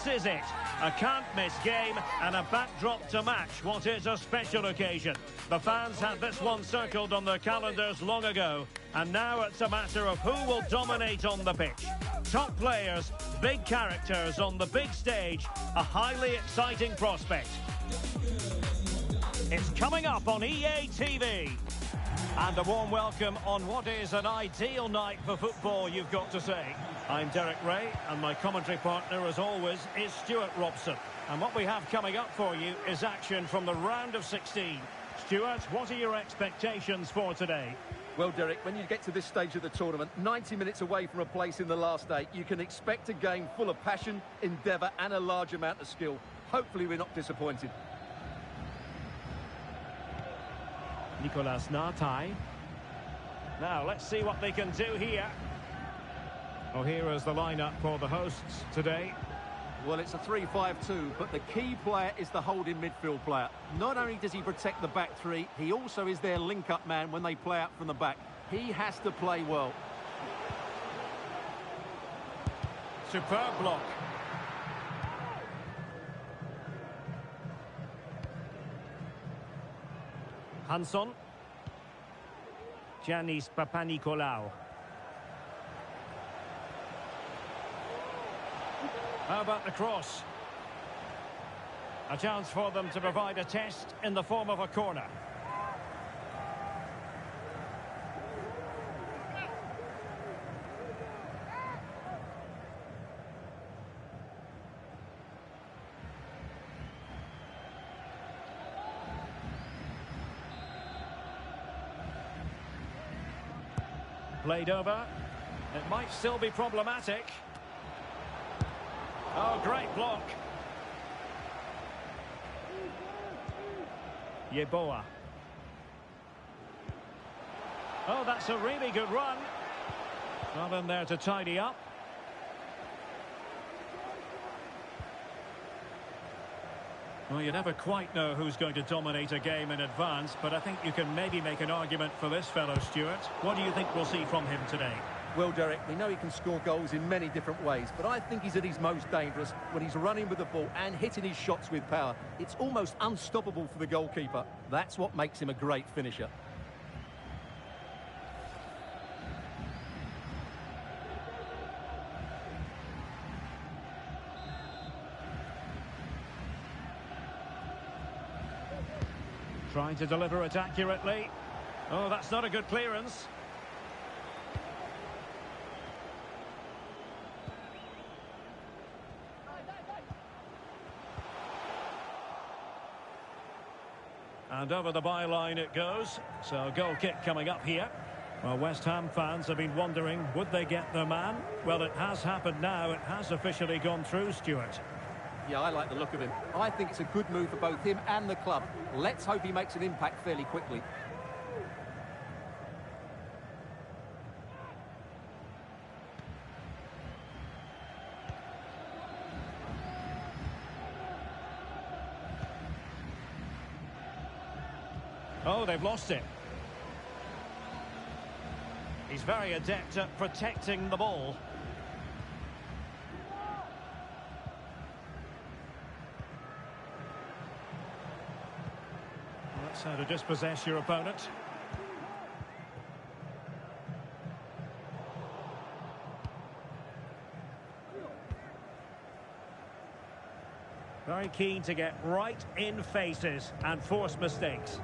This is it. A can't-miss game and a backdrop to match what is a special occasion. The fans had this one circled on their calendars long ago, and now it's a matter of who will dominate on the pitch. Top players, big characters on the big stage, a highly exciting prospect. It's coming up on EA TV. And a warm welcome on what is an ideal night for football, you've got to say. I'm Derek Ray, and my commentary partner, as always, is Stuart Robson. And what we have coming up for you is action from the round of 16. Stuart, what are your expectations for today? Well, Derek, when you get to this stage of the tournament, 90 minutes away from a place in the last 8, you can expect a game full of passion, endeavour and a large amount of skill. Hopefully we're not disappointed. Nicolas Nartai. Now, let's see what they can do here. Oh, here is the lineup for the hosts today. Well, it's a 3-5-2, but the key player is the holding midfield player. Not only does he protect the back three, he also is their link-up man when they play out from the back. He has to play well. Superb block. Hanson. Giannis Papanikolaou. How about the cross? A chance for them to provide a test in the form of a corner. Played over. It might still be problematic. Oh, great block. Yeboah. Oh, that's a really good run. Not in there to tidy up. Well, you never quite know who's going to dominate a game in advance, but I think you can maybe make an argument for this fellow, Stuart. What do you think we'll see from him today? Well, Derek, we know he can score goals in many different ways, but I think he's at his most dangerous when he's running with the ball and hitting his shots with power. It's almost unstoppable for the goalkeeper. That's what makes him a great finisher. Trying to deliver it accurately. Oh, that's not a good clearance. And over the byline it goes. So a goal kick coming up here. Well, West Ham fans have been wondering, would they get their man? Well, it has happened now. It has officially gone through, Stuart. Yeah, I like the look of him. I think it's a good move for both him and the club. Let's hope he makes an impact fairly quickly. Oh, they've lost it. He's very adept at protecting the ball. That's how to dispossess your opponent. Very keen to get right in faces and force mistakes.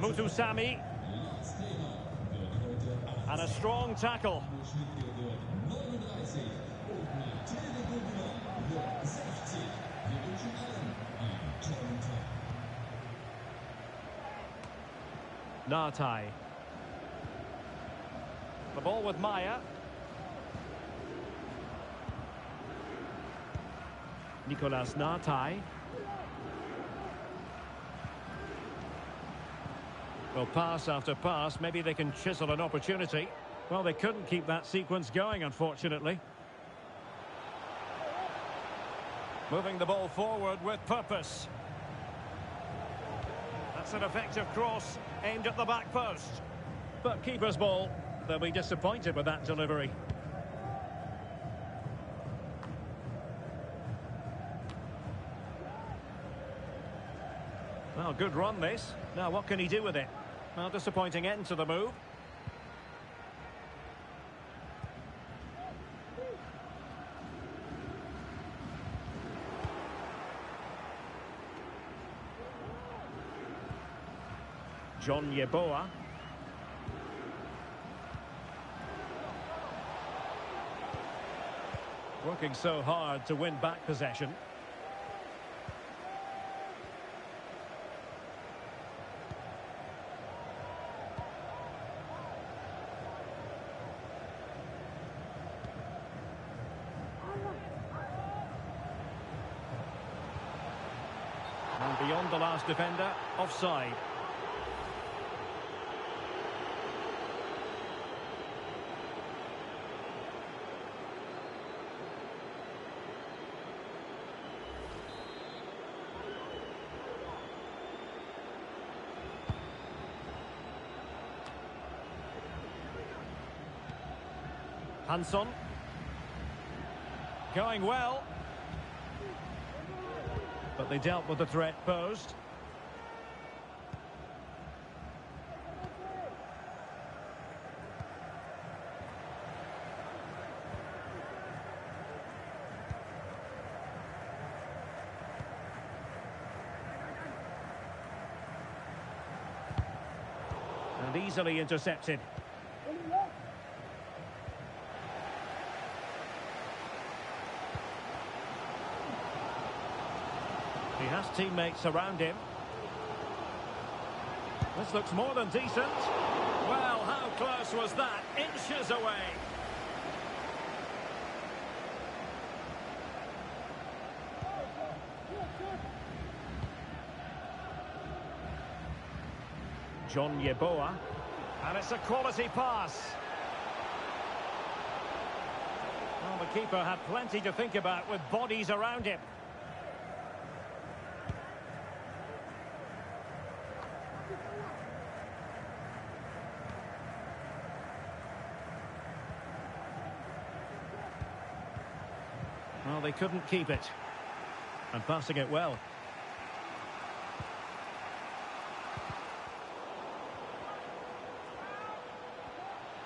Mutusami. And a strong tackle. Nartai. The ball with Maya. Nicolas Nartai. Well, pass after pass, maybe they can chisel an opportunity. Well, they couldn't keep that sequence going, unfortunately. Moving the ball forward with purpose. That's an effective cross aimed at the back post. But keeper's ball. They'll be disappointed with that delivery. Well, good run this. Now, what can he do with it? Well, disappointing end to the move. John Yeboah. Working so hard to win back possession. And beyond the last defender, offside. Hanson. Going well. But they dealt with the threat posed. And easily intercepted. He has teammates around him. This looks more than decent. Well, how close was that? Inches away. John Yeboah. And it's a quality pass. Well, the keeper had plenty to think about with bodies around him. Well, they couldn't keep it. And passing it well.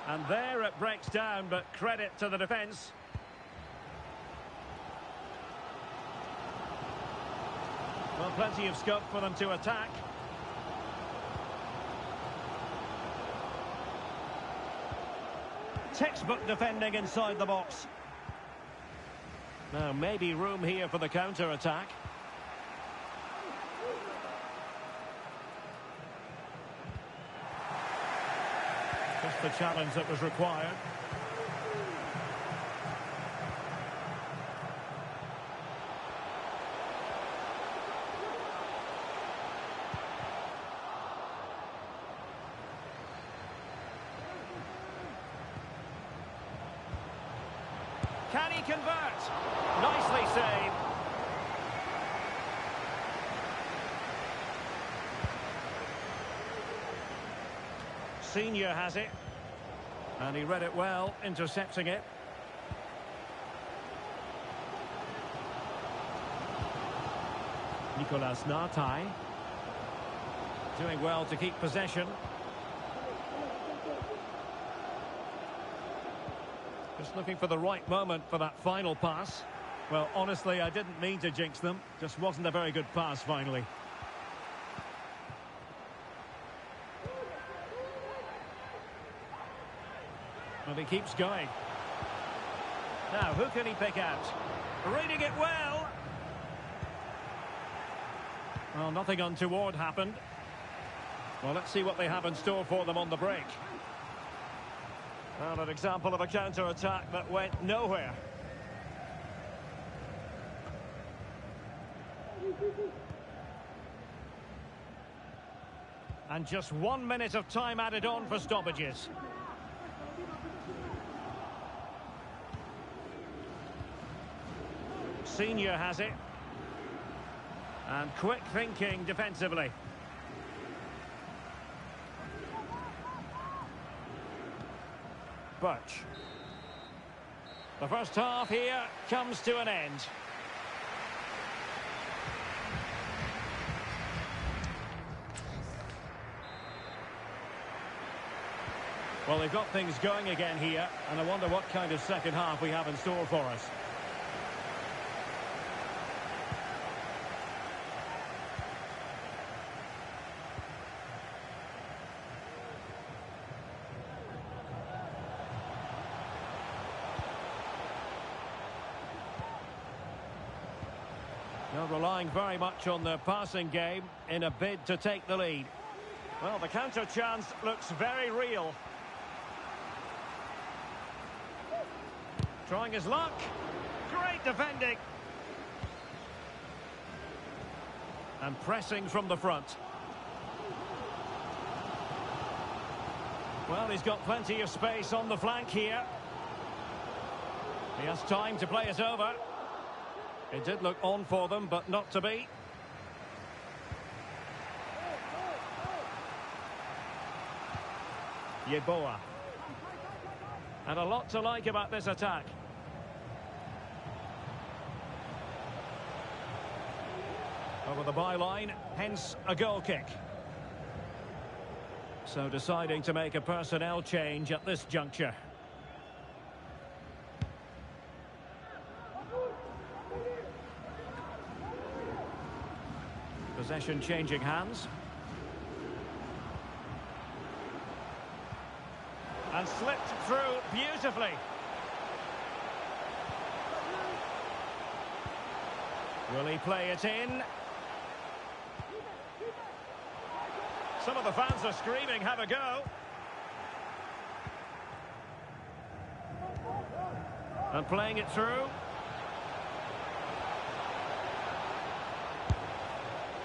And there it breaks down, but credit to the defence. Well, plenty of scope for them to attack. Textbook defending inside the box. Now, maybe room here for the counter-attack. Just the challenge that was required. Can he convert? Nicely saved. Senior has it. And he read it well, intercepting it. Nicolas Nartai. Doing well to keep possession. Just looking for the right moment for that final pass. Well, honestly, I didn't mean to jinx them. Just wasn't a very good pass, finally. Well, he keeps going. Now, who can he pick out? Reading it well. Well, nothing untoward happened. Well, let's see what they have in store for them on the break. Well, an example of a counter-attack that went nowhere. And just 1 minute of time added on for stoppages. Senior has it. And quick thinking defensively. Birch. The first half here comes to an end. Well, they've got things going again here, and I wonder what kind of second half we have in store for us. They're relying very much on their passing game in a bid to take the lead. Well, the counter chance looks very real. Trying his luck. Great defending. And pressing from the front. Well, he's got plenty of space on the flank here. He has time to play it over. It did look on for them, but not to be. Yeboah. And a lot to like about this attack. Over the byline, hence a goal kick. So deciding to make a personnel change at this juncture. Possession changing hands. And slipped through beautifully. Will he play it in? Some of the fans are screaming, have a go. And playing it through.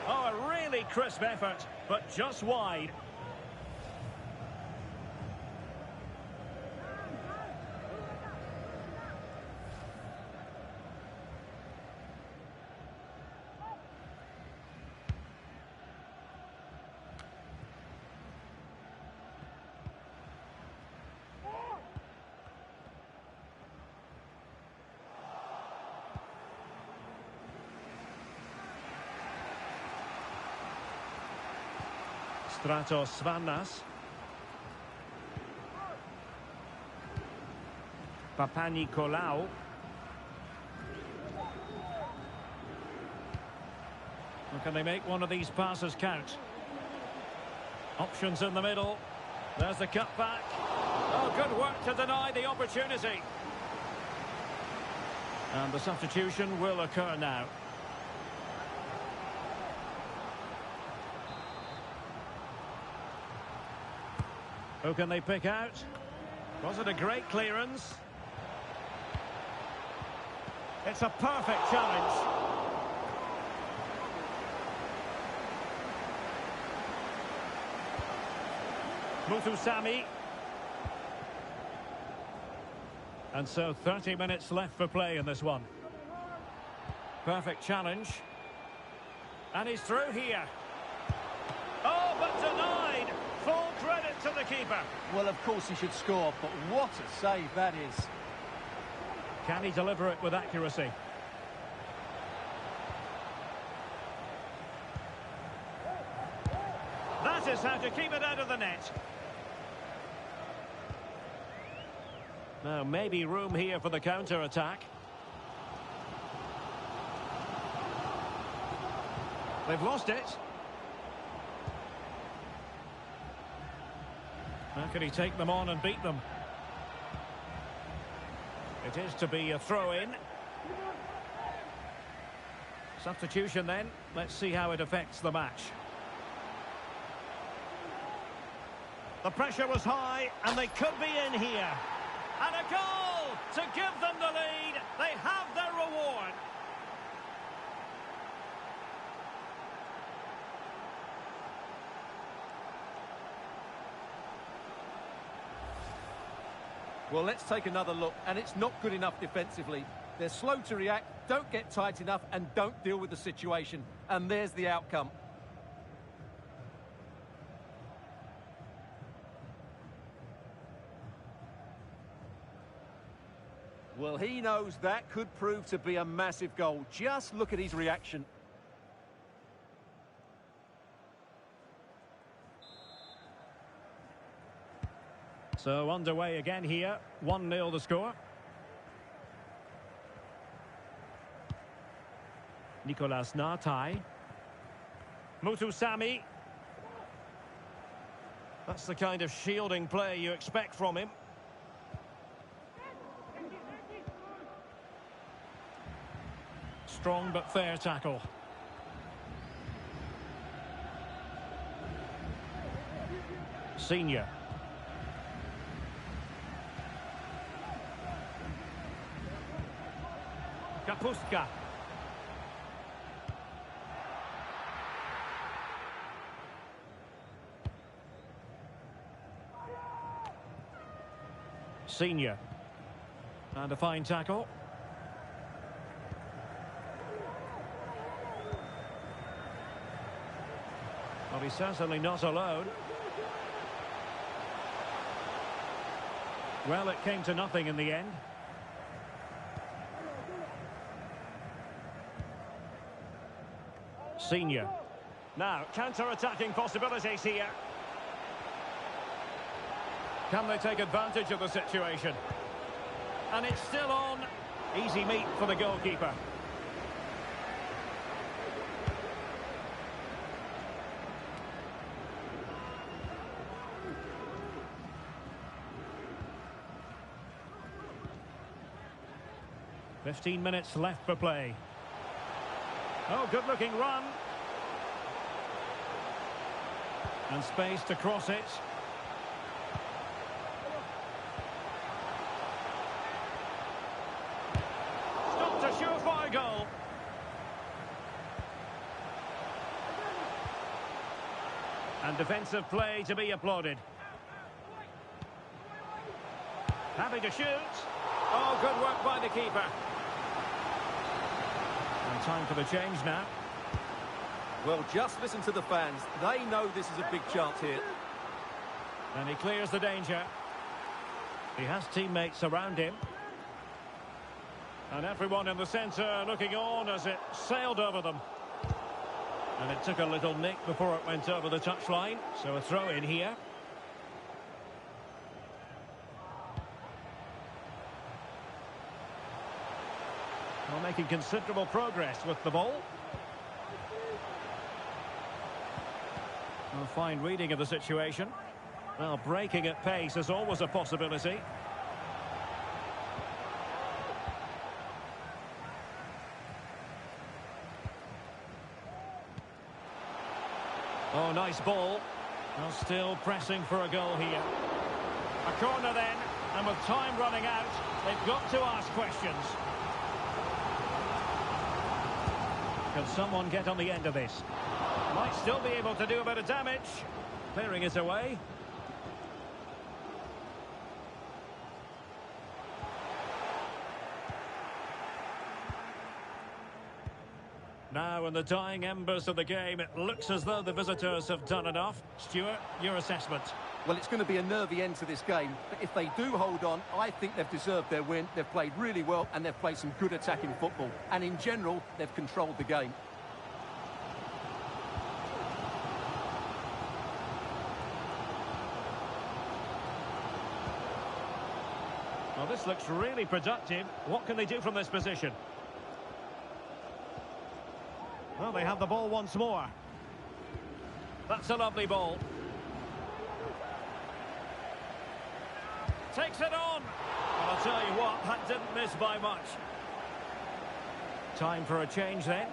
Oh, a really crisp effort, but just wide. Stratos Vannas. Papanikolaou. Can they make one of these passes count? Options in the middle. There's the cutback. Oh, good work to deny the opportunity. And the substitution will occur now. Who can they pick out? Was it a great clearance? It's a perfect challenge. Muthusami. And so 30 minutes left for play in this one. Perfect challenge. And he's through here. Oh, but denied. Full credit to the keeper. Well, of course he should score, but what a save that is. Can he deliver it with accuracy? That is how to keep it out of the net. Now, maybe room here for the counter-attack. They've lost it. How can he take them on and beat them? It is to be a throw-in. Substitution then. Let's see how it affects the match. The pressure was high, and they could be in here. And a goal to give them the lead. They have their reward. Well, let's take another look, and it's not good enough defensively. They're slow to react, don't get tight enough, and don't deal with the situation. And there's the outcome. Well, he knows that could prove to be a massive goal. Just look at his reaction. So underway again here. 1-0 the score. Nicolas Nartai. Mutusami. That's the kind of shielding play you expect from him. Strong but fair tackle. Senior. Kapustka. Senior. And a fine tackle. Well, he's certainly not alone. Well, it came to nothing in the end. Senior. Now, counter-attacking possibilities here. Can they take advantage of the situation? And it's still on. Easy meat for the goalkeeper. "15 minutes left for play." Oh, good-looking run. And space to cross it. Stopped a surefire goal. And defensive play to be applauded. Happy to shoot. Oh, good work by the keeper. And time for the change now. Well, just listen to the fans. They know this is a big chance here. And he clears the danger. He has teammates around him. And everyone in the centre looking on as it sailed over them. And it took a little nick before it went over the touchline. So a throw in here. Well, making considerable progress with the ball. A fine reading of the situation. Well, breaking at pace is always a possibility. Oh, nice ball. Well, still pressing for a goal here. A corner then, and with time running out, they've got to ask questions. Can someone get on the end of this? Might still be able to do a bit of damage. Clearing it away. Now in the dying embers of the game, it looks as though the visitors have done enough. Stuart, your assessment? Well, it's going to be a nervy end to this game, but if they do hold on, I think they've deserved their win. They've played really well, and they've played some good attacking football. And in general, they've controlled the game. Well, this looks really productive. What can they do from this position? Well, they have the ball once more. That's a lovely ball. Takes it on. Well, I'll tell you what, that didn't miss by much. Time for a change then.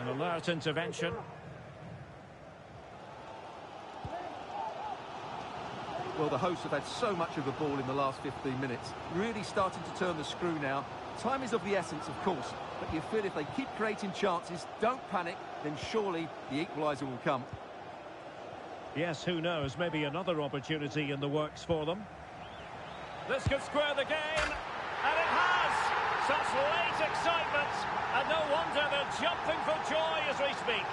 An alert intervention. Well, the hosts have had so much of the ball in the last 15 minutes. Really starting to turn the screw now. Time is of the essence, of course. But you feel if they keep creating chances, don't panic, then surely the equaliser will come. Yes, who knows? Maybe another opportunity in the works for them. This could square the game. And it has! Such late excitement, and no wonder they're jumping for joy as we speak.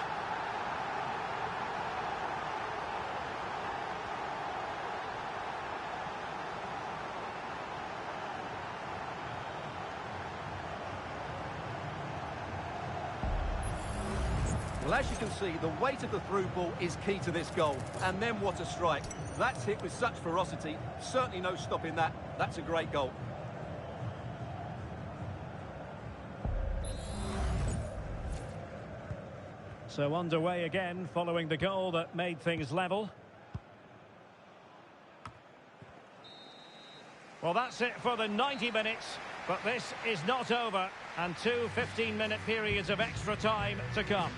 Well, as you can see, the weight of the through ball is key to this goal. And then what a strike. That's hit with such ferocity. Certainly no stopping that. That's a great goal. So underway again, following the goal that made things level. Well, that's it for the 90 minutes, but this is not over, and two 15-minute periods of extra time to come.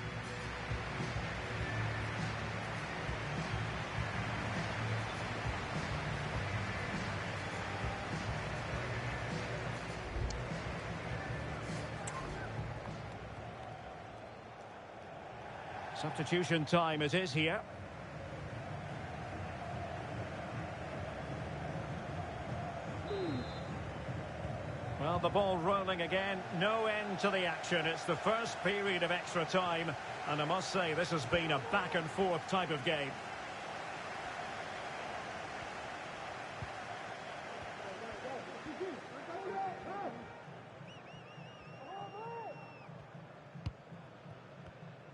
Substitution time it is here. Well, the ball rolling again, no end to the action. It's the first period of extra time, and I must say this has been a back and forth type of game.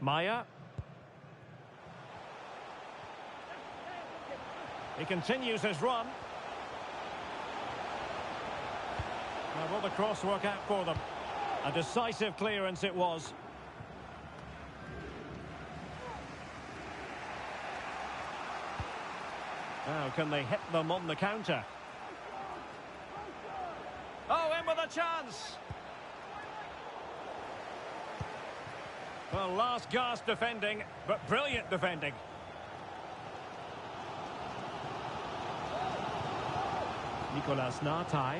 Maya. He continues his run. Now will the cross work out for them? A decisive clearance it was. Now can they hit them on the counter? Oh, in with a chance! Well, last gasp defending, but brilliant defending. Nicolas Nartai.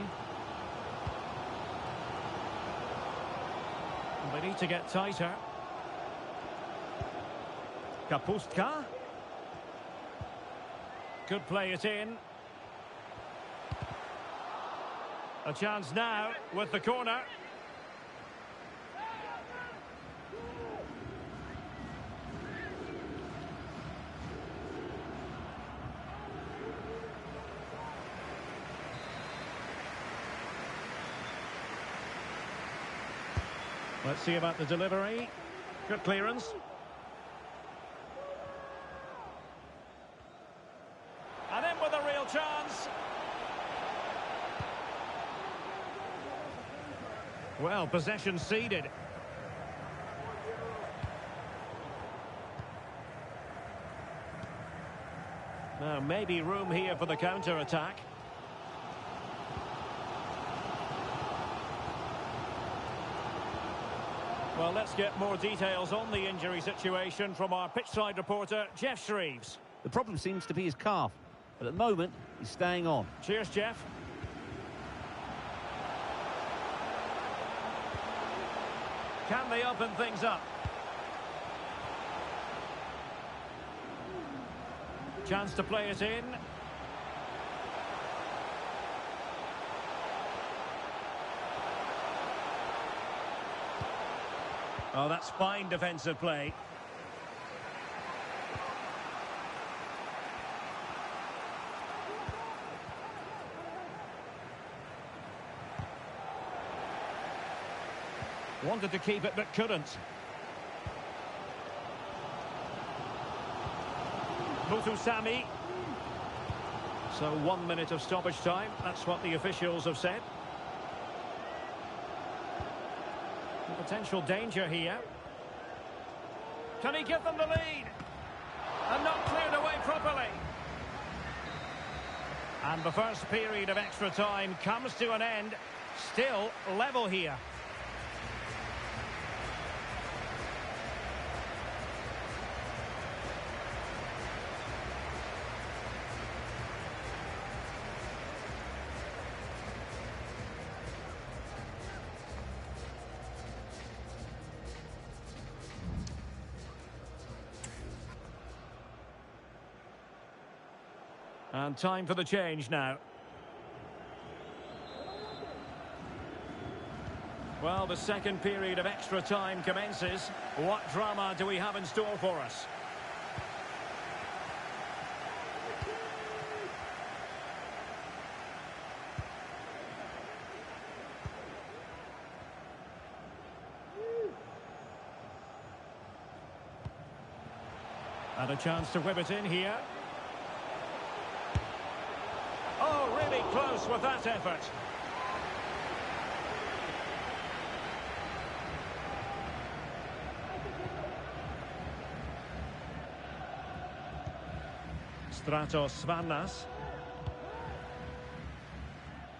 They need to get tighter. Kapustka. Could play it in. A chance now with the corner. Let's see about the delivery. Good clearance. And in with a real chance. Well, possession ceded. Now, maybe room here for the counter-attack. Well, let's get more details on the injury situation from our pitchside reporter, Jeff Shreves. The problem seems to be his calf, but at the moment, he's staying on. Cheers, Jeff. Can they open things up? Chance to play it in. Oh, that's fine defensive play. Wanted to keep it, but couldn't. Mutusami. So 1 minute of stoppage time. That's what the officials have said. Potential danger here. Can he give them the lead? And not cleared away properly. And the first period of extra time comes to an end. Still level here. And time for the change now. Well, the second period of extra time commences. What drama do we have in store for us? And a chance to whip it in here. Oh, really close with that effort. Stratos Svannas.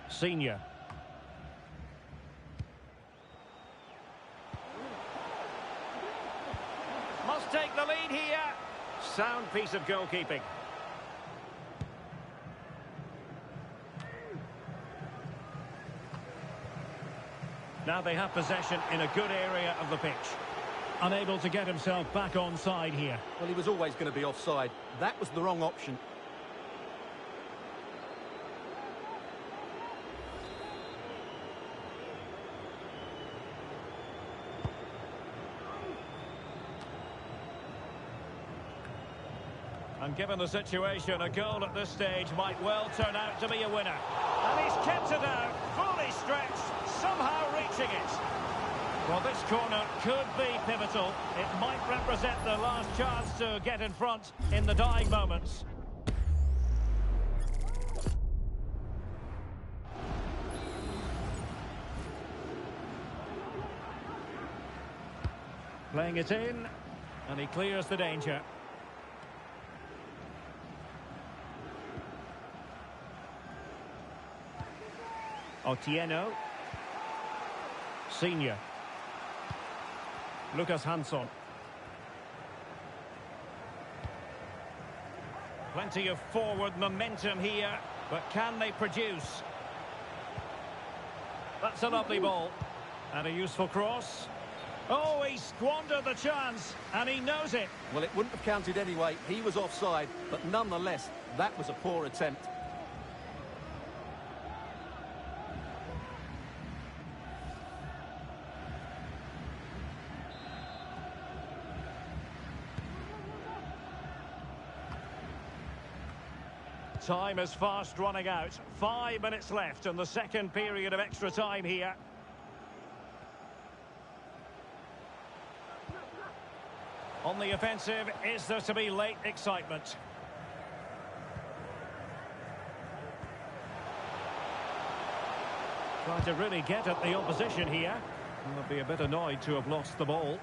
Senior. Must take the lead here. Sound piece of goalkeeping. Now they have possession in a good area of the pitch. Unable to get himself back on side here. Well, he was always going to be offside. That was the wrong option. And given the situation, a goal at this stage might well turn out to be a winner. And he's kept it out, fully stretched, somehow reaching it. Well, this corner could be pivotal. It might represent the last chance to get in front in the dying moments. Playing it in, and he clears the danger. Otieno. Senior. Lucas Hansson. Plenty of forward momentum here, but can they produce? That's a lovely ball. And a useful cross. Oh, he squandered the chance, and he knows it. Well, it wouldn't have counted anyway. He was offside, but nonetheless, that was a poor attempt. Time is fast running out. 5 minutes left in the second period of extra time here. On the offensive, is there to be late excitement? Trying to really get at the opposition here. And they'll be a bit annoyed to have lost the ball.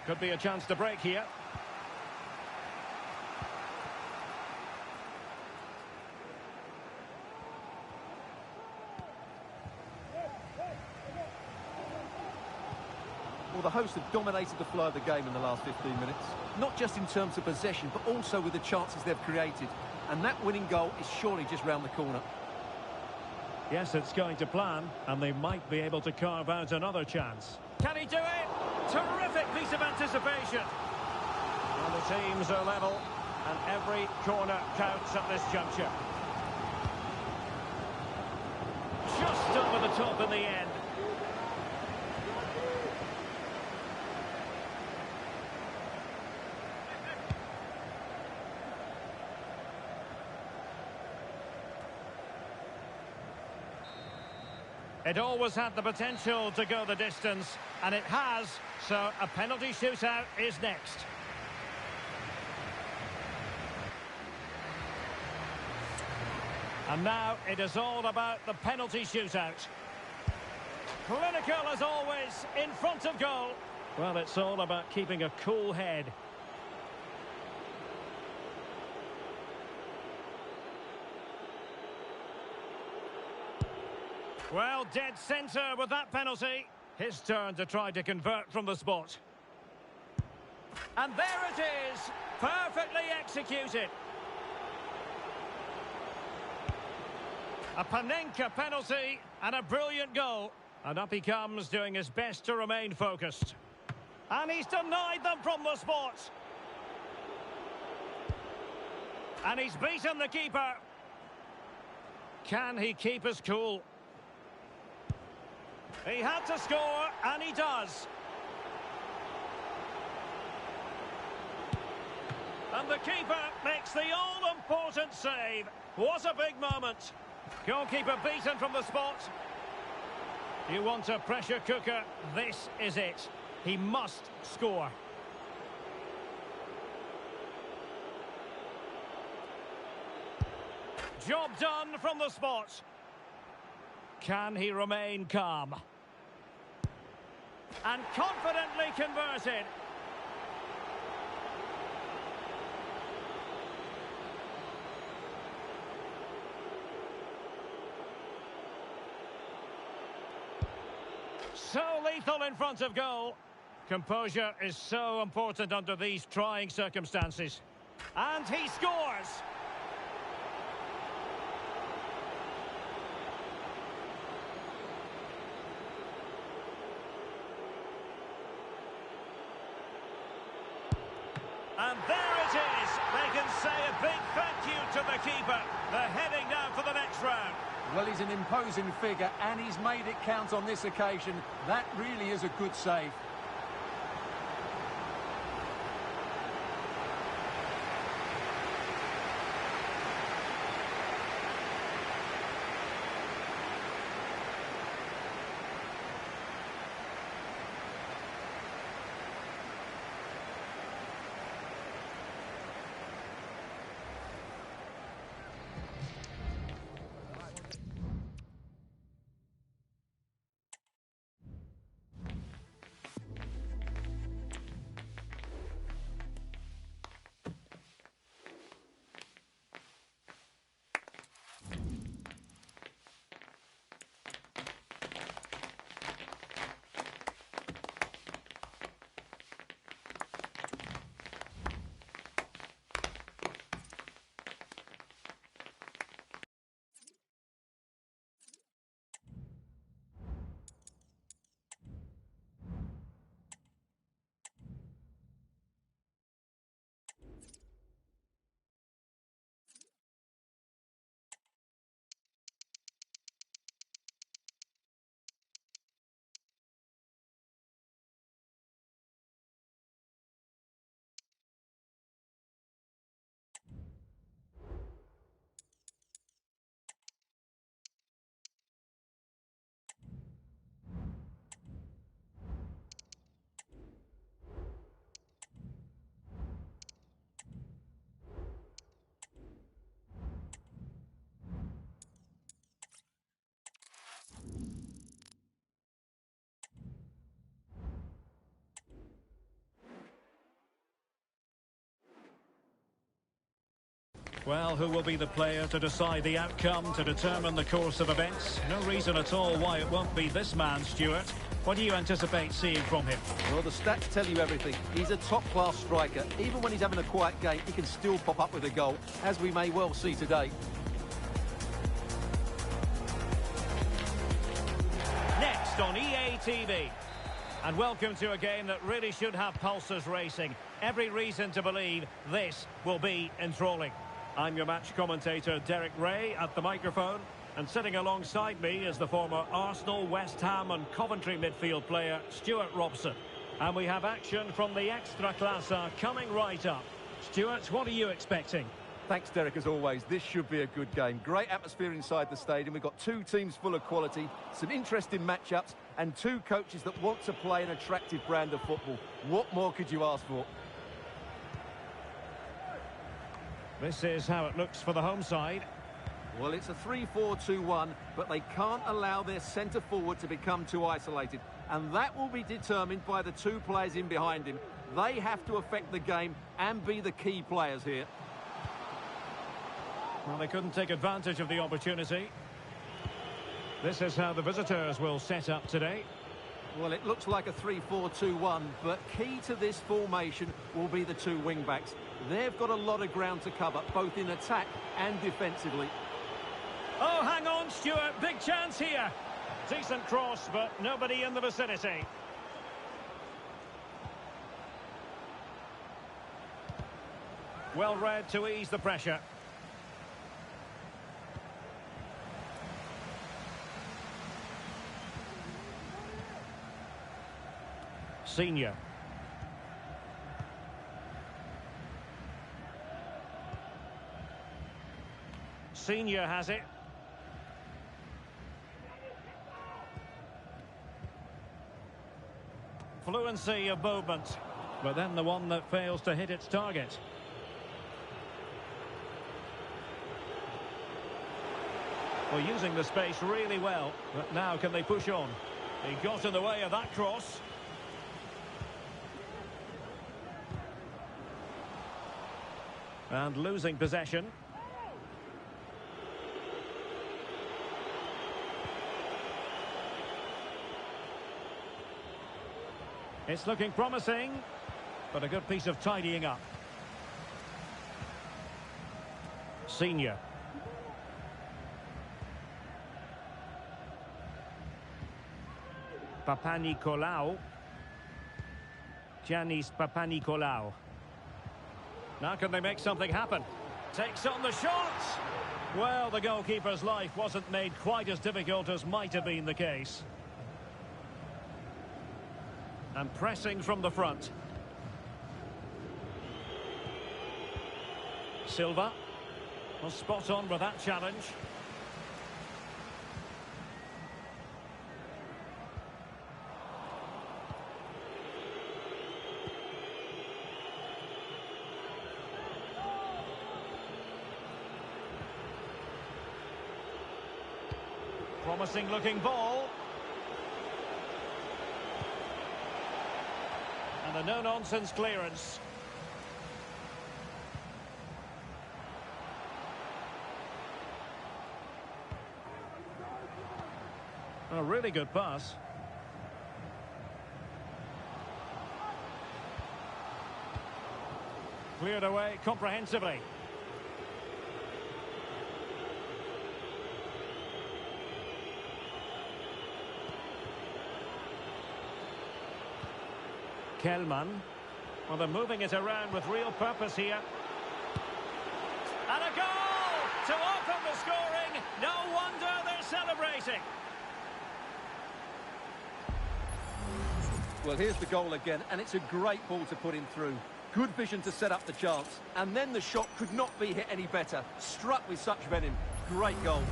Could be a chance to break here. Well, the hosts have dominated the flow of the game in the last 15 minutes. Not just in terms of possession, but also with the chances they've created. And that winning goal is surely just round the corner. Yes, it's going to plan, and they might be able to carve out another chance. Can he do it? Terrific piece of anticipation. And the teams are level, and every corner counts at this juncture. Just over the top in the end. It always had the potential to go the distance, and it has, so a penalty shootout is next. And now it is all about the penalty shootout. Clinical as always, in front of goal. Well, it's all about keeping a cool head. Well, dead centre with that penalty. His turn to try to convert from the spot. And there it is, perfectly executed. A Panenka penalty and a brilliant goal. And up he comes, doing his best to remain focused. And he's denied them from the spot. And he's beaten the keeper. Can he keep his cool? He had to score, and he does. And the keeper makes the all-important save. What a big moment. Goalkeeper beaten from the spot. You want a pressure cooker? This is it. He must score. Job done from the spot. Can he remain calm? And confidently converted. So lethal in front of goal. Composure is so important under these trying circumstances. And he scores! And there it is. They can say a big thank you to the keeper. They're heading now for the next round. Well, he's an imposing figure, and he's made it count on this occasion. That really is a good save. Well, who will be the player to decide the outcome, to determine the course of events? No reason at all why it won't be this man, Stuart. What do you anticipate seeing from him? Well, the stats tell you everything. He's a top-class striker. Even when he's having a quiet game, he can still pop up with a goal, as we may well see today. Next on EA TV. And welcome to a game that really should have pulses racing. Every reason to believe this will be enthralling. I'm your match commentator, Derek Ray, at the microphone. And sitting alongside me is the former Arsenal, West Ham and Coventry midfield player, Stuart Robson. And we have action from the Extraclasa coming right up. Stuart, what are you expecting? Thanks, Derek, as always. This should be a good game. Great atmosphere inside the stadium. We've got two teams full of quality, some interesting matchups, and two coaches that want to play an attractive brand of football. What more could you ask for? This is how it looks for the home side. Well, it's a 3-4-2-1, but they can't allow their centre-forward to become too isolated. And that will be determined by the two players in behind him. They have to affect the game and be the key players here. Well, they couldn't take advantage of the opportunity. This is how the visitors will set up today. Well, it looks like a 3-4-2-1, but key to this formation will be the two wing-backs. They've got a lot of ground to cover, both in attack and defensively. Oh, hang on, Stuart. Big chance here. Decent cross, but nobody in the vicinity. Well read to ease the pressure. Senior. Senior has it. Fluency of movement, but then the one that fails to hit its target. Well, using the space really well, but now can they push on? He got in the way of that cross. And losing possession. It's looking promising, but a good piece of tidying up. Senior. Papanikolaou. Giannis Papanikolaou. Now can they make something happen? Takes on the shot! Well, the goalkeeper's life wasn't made quite as difficult as might have been the case. And pressing from the front. Silva was spot on with that challenge. Promising looking ball. And a no-nonsense clearance. A really good pass. Cleared away comprehensively. Kelman. Well, they're moving it around with real purpose here. And a goal to open the scoring. No wonder they're celebrating. Well, here's the goal again, and it's a great ball to put him through. Good vision to set up the chance. And then the shot could not be hit any better. Struck with such venom. Great goal.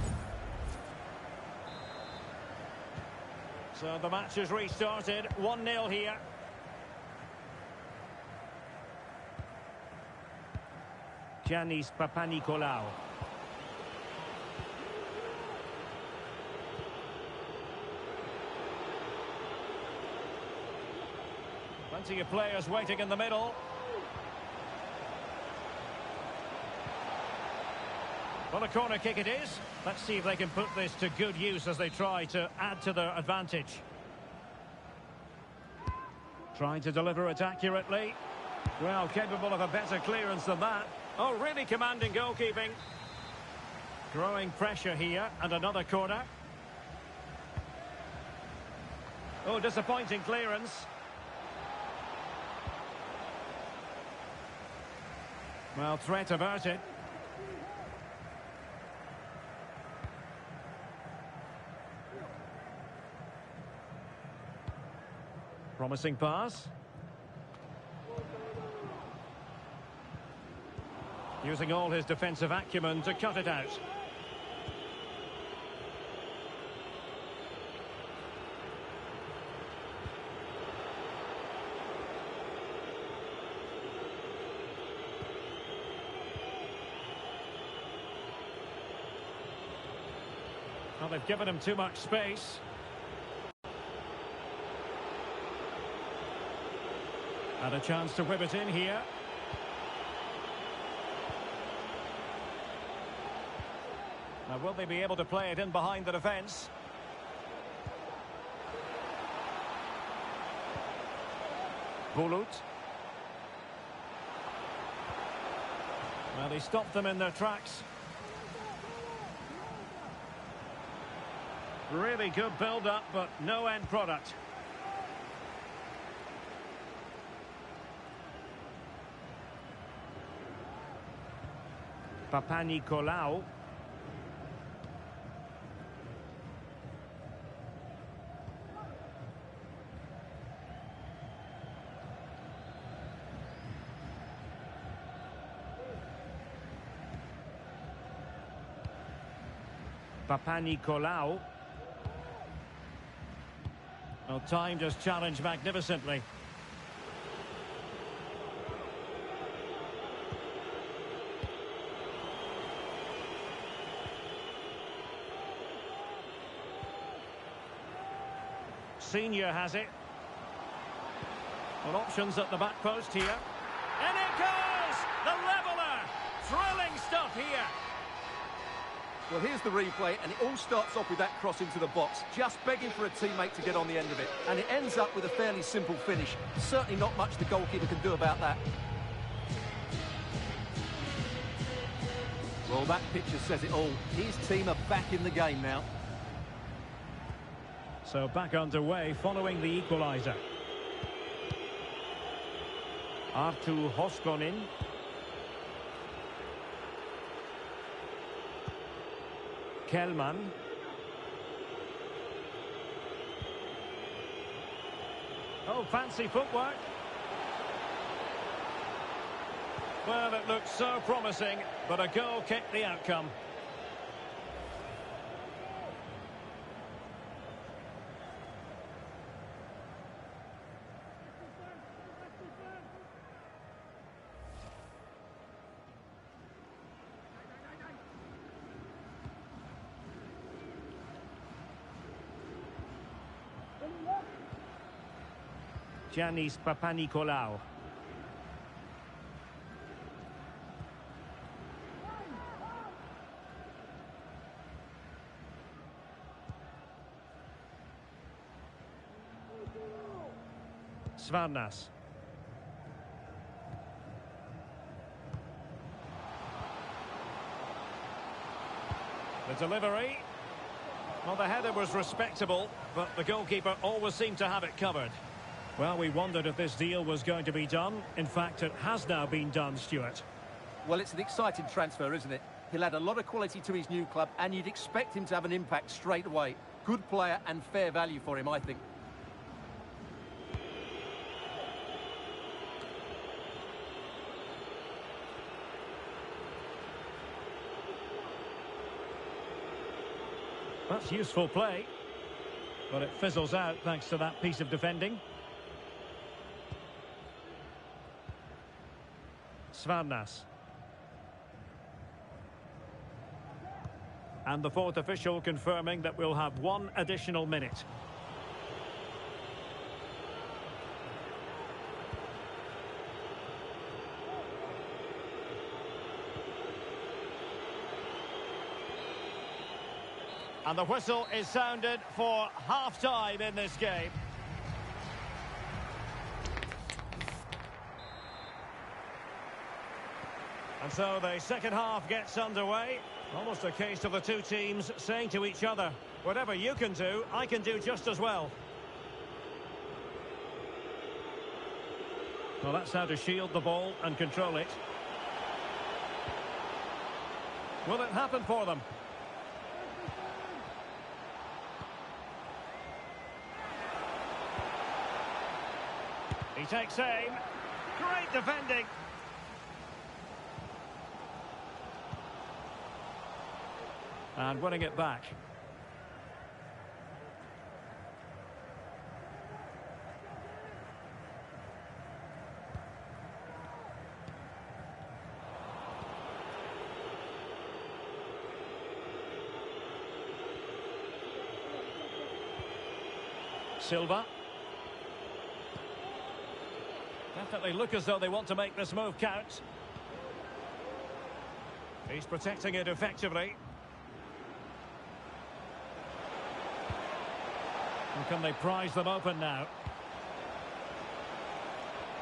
So the match has restarted. 1-0 here. Giannis Papanikolaou. Plenty of players waiting in the middle. Well, a corner kick it is. Let's see if they can put this to good use as they try to add to their advantage. Trying to deliver it accurately. Well, capable of a better clearance than that. Oh, really commanding goalkeeping. Growing pressure here, and another corner. Oh, disappointing clearance. Well, threat averted. Promising pass. Using all his defensive acumen to cut it out. Well, they've given him too much space. And a chance to whip it in here. Now, will they be able to play it in behind the defence? Bulut. Well, he stopped them in their tracks. Really good build-up, but no end product. Papanikolaou. Papanikolaou. Well, timed his challenge magnificently. Senior has it. Well, options at the back post here. And it goes! The leveller! Thrilling stuff here. Well, here's the replay, and it all starts off with that cross into the box, just begging for a teammate to get on the end of it. And it ends up with a fairly simple finish. Certainly not much the goalkeeper can do about that. Well, that picture says it all. His team are back in the game now. So back underway following the equaliser. Artu Hoskonen. Kelman. Oh, fancy footwork. Well, it looked so promising, but a goal kicked the outcome. Giannis Papanikolaou. Svarnas. The delivery. Well, the header was respectable, but the goalkeeper always seemed to have it covered. Well, we wondered if this deal was going to be done. In fact, it has now been done, Stuart. Well, it's an exciting transfer, isn't it? He'll add a lot of quality to his new club, and you'd expect him to have an impact straight away. Good player and fair value for him, I think. That's useful play, but it fizzles out thanks to that piece of defending. Svarnas. And the fourth official confirming that we'll have one additional minute. And the whistle is sounded for half-time in this game. And so the second half gets underway. Almost a case of the two teams saying to each other, whatever you can do, I can do just as well. Well, that's how to shield the ball and control it. Will it happen for them? He takes aim. Great defending. And winning it back. Silva. Definitely look as though they want to make this move count. He's protecting it effectively. And can they prize them open now?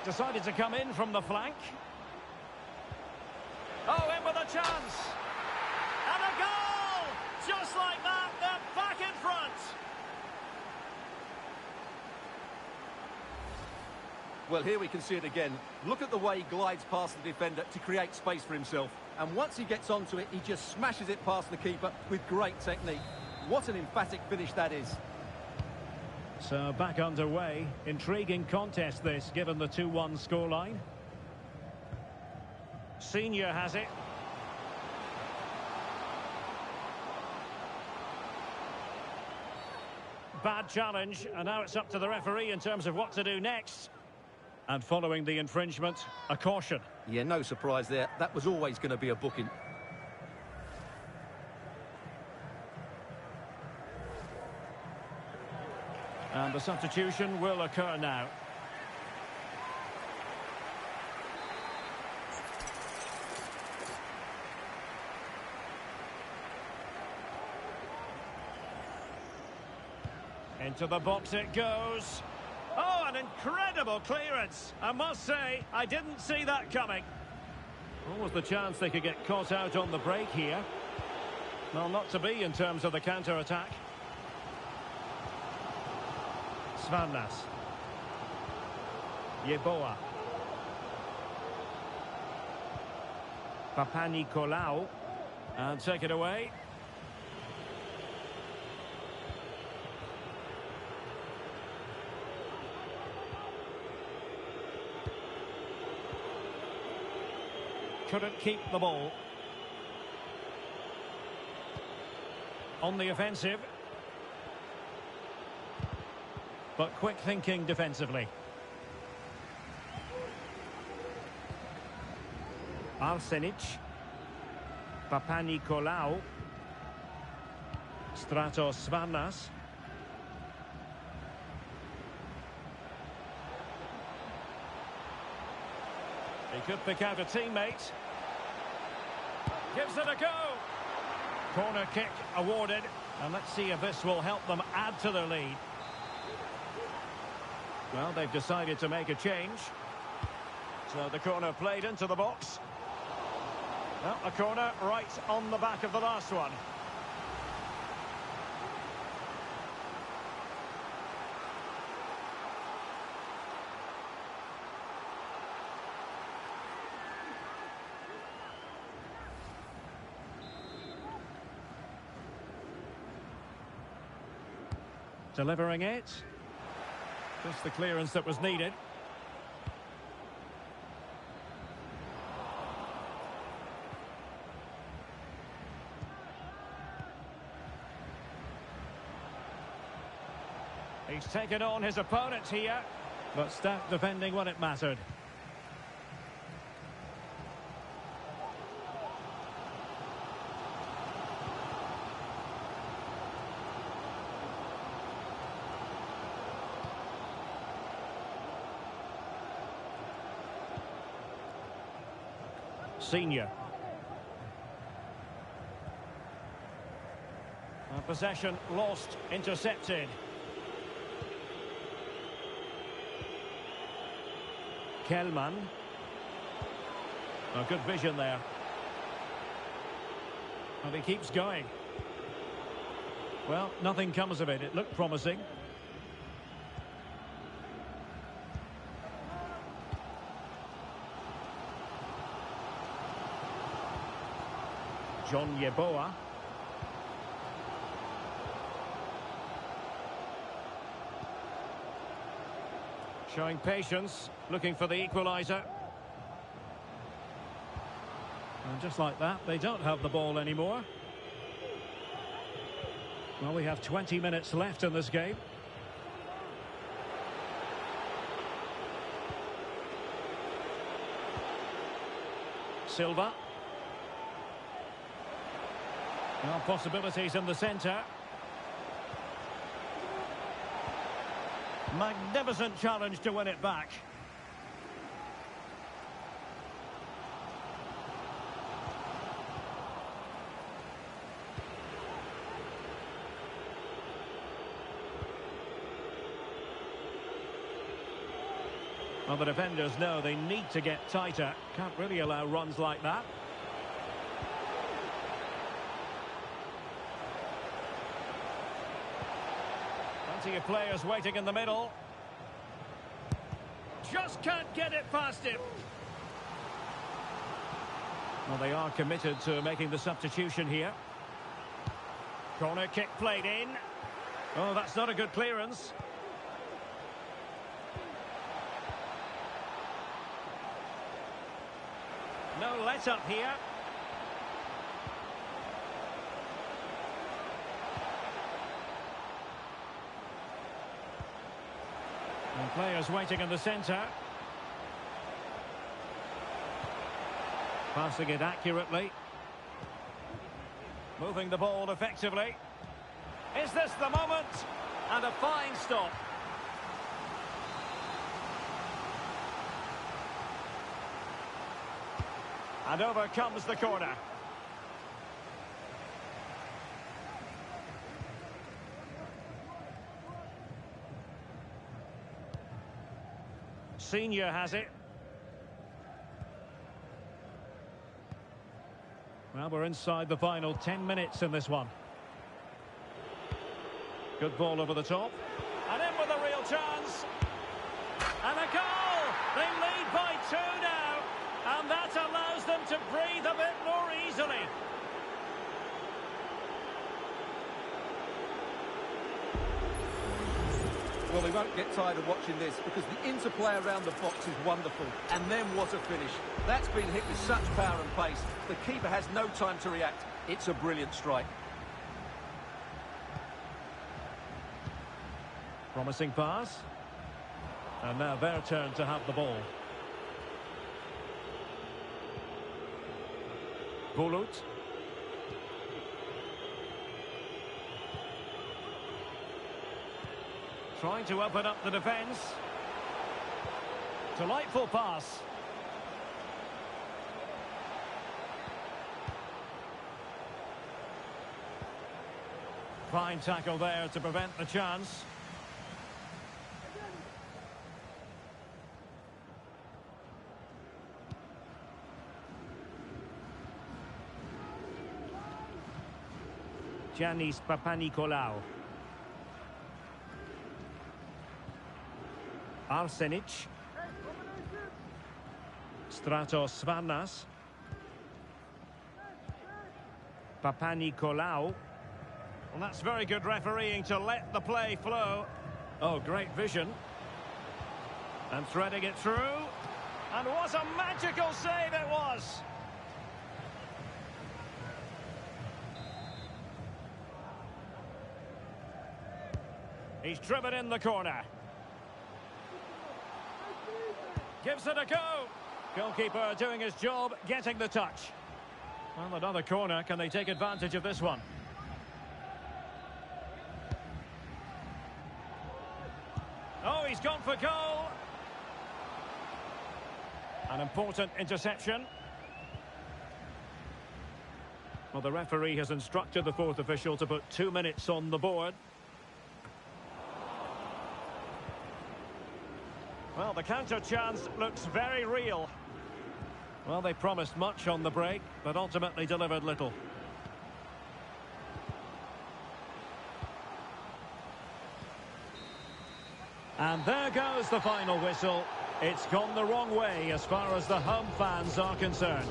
Decided to come in from the flank. Oh, in with a chance! And a goal! Just like that, they're back in front! Well, here we can see it again. Look at the way he glides past the defender to create space for himself. And once he gets onto it, he just smashes it past the keeper with great technique. What an emphatic finish that is. So back underway. Intriguing contest this, given the 2-1 scoreline. Senior has it. bad challenge, and now it's up to the referee in terms of what to do next. And following the infringement, a caution. Yeah, no surprise there. That was always going to be a booking. And the substitution will occur now. Into the box it goes. Oh, an incredible clearance. I must say, I didn't see that coming. What was the chance they could get caught out on the break here? Well, not to be in terms of the counter-attack. Svanlas. Yeboah. Papanikolaou. And take it away. Couldn't keep the ball. On the offensive. But quick thinking defensively. Arsenic. Papanikolaou. Stratos Svanlas. He could pick out a teammate. Gives it a go. Corner kick awarded. And let's see if this will help them add to their lead. Well, they've decided to make a change. So the corner played into the box. Well, a corner right on the back of the last one. Delivering it. Just the clearance that was needed. He's taken on his opponent here, but stout defending when it mattered. Senior. Possession lost, intercepted. Kelman. Oh, good vision there. And he keeps going. Well, nothing comes of it. It looked promising. John Yeboah. Showing patience, looking for the equaliser. And just like that, they don't have the ball anymore. Well, we have 20 minutes left in this game. Silva. Well, possibilities in the centre. Magnificent challenge to win it back. Well, the defenders know they need to get tighter. Can't really allow runs like that. Plenty of players waiting in the middle. Just can't get it past him. Well, they are committed to making the substitution here. Corner kick played in. Oh, that's not a good clearance. No let-up here. And players waiting in the centre. Passing it accurately. Moving the ball effectively. Is this the moment? And a fine stop. And over comes the corner. Senior has it. Well, we're inside the final 10 minutes in this one. Good ball over the top. And in with a real chance. And a goal! They lead by 2 now. And that allows them to breathe a bit more easily. Well, we won't get tired of watching this because the interplay around the box is wonderful. And then what a finish. That's been hit with such power and pace. The keeper has no time to react. It's a brilliant strike. Promising pass. And now their turn to have the ball. Bulut. Trying to open up the defence. Delightful pass. Fine tackle there to prevent the chance. Giannis Papanikolaou. Arsenic. Stratos Varnas. Papanikolaou. Well, that's very good refereeing to let the play flow. Oh, great vision. And threading it through. And what a magical save it was! He's driven in the corner. Gives it a go. Goalkeeper doing his job, getting the touch. Well, another corner. Can they take advantage of this one? Oh, he's gone for goal. An important interception. Well, the referee has instructed the fourth official to put 2 minutes on the board. Well, the counter chance looks very real. Well, they promised much on the break, but ultimately delivered little. And there goes the final whistle. It's gone the wrong way as far as the home fans are concerned.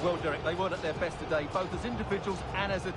Well, Derek, they weren't at their best today, both as individuals and as a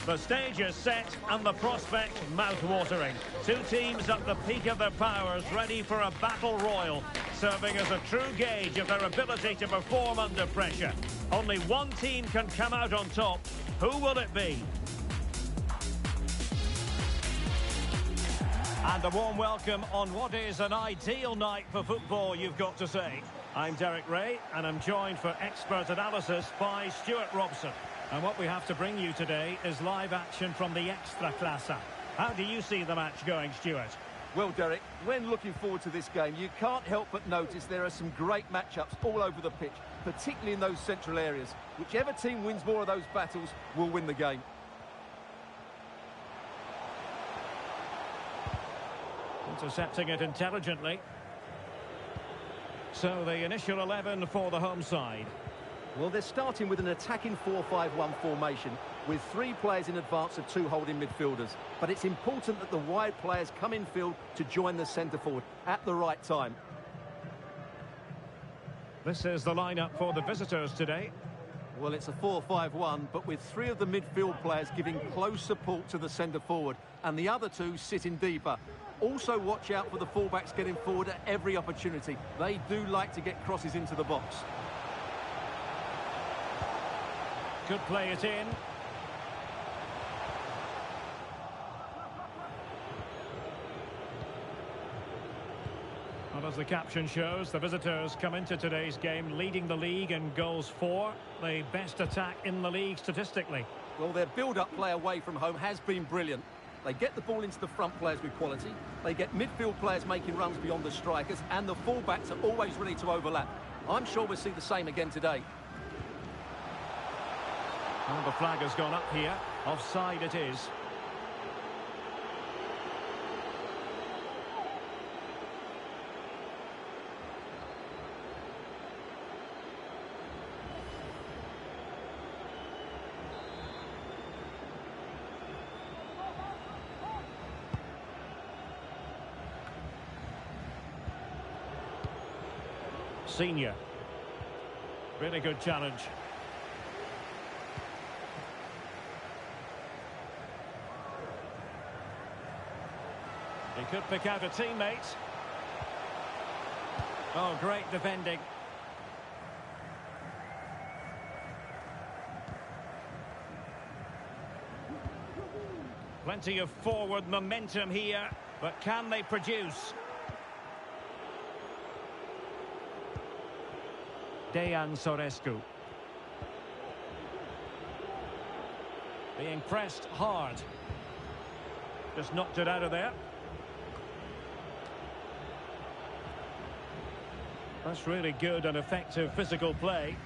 The stage is set and the prospect mouth-watering. Two teams at the peak of their powers, ready for a battle royal, serving as a true gauge of their ability to perform under pressure. Only one team can come out on top. Who will it be? And a warm welcome on what is an ideal night for football, you've got to say. I'm Derek Ray, and I'm joined for expert analysis by Stuart Robson. And what we have to bring you today is live action from the Extraclasa. How do you see the match going, Stuart? Well, Derek, when looking forward to this game, you can't help but notice there are some great matchups all over the pitch, particularly in those central areas. Whichever team wins more of those battles will win the game. Intercepting it intelligently. So the initial 11 for the home side. Well, they're starting with an attacking 4-5-1 formation with three players in advance of two holding midfielders. But it's important that the wide players come in field to join the centre forward at the right time. This is the lineup for the visitors today. Well, it's a 4-5-1, but with three of the midfield players giving close support to the centre forward and the other two sitting deeper. Also watch out for the fullbacks getting forward at every opportunity. They do like to get crosses into the box. Could play it in. Well, as the caption shows, the visitors come into today's game leading the league in goals for. The best attack in the league statistically. Well, their build-up play away from home has been brilliant. They get the ball into the front players with quality. They get midfield players making runs beyond the strikers, and the fullbacks are always ready to overlap. I'm sure we'll see the same again today. Well, the flag has gone up here. Offside it is. Senior. Really good challenge. He could pick out a teammate. Oh, great defending. Plenty of forward momentum here, but can they produce? Dejan Sorescu. Being pressed hard. Just knocked it out of there. That's really good and effective physical play.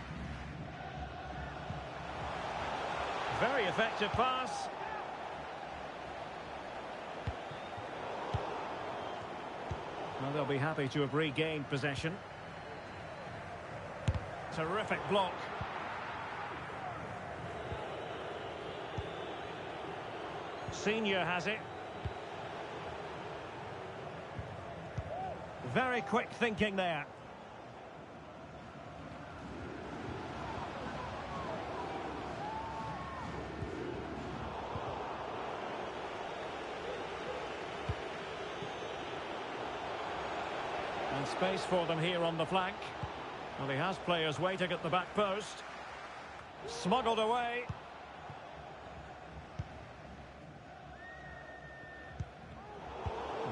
Very effective pass. Well, they'll be happy to have regained possession. Terrific block. Senior has it. Very quick thinking there. And space for them here on the flank. Well, he has players waiting at the back post. Smuggled away.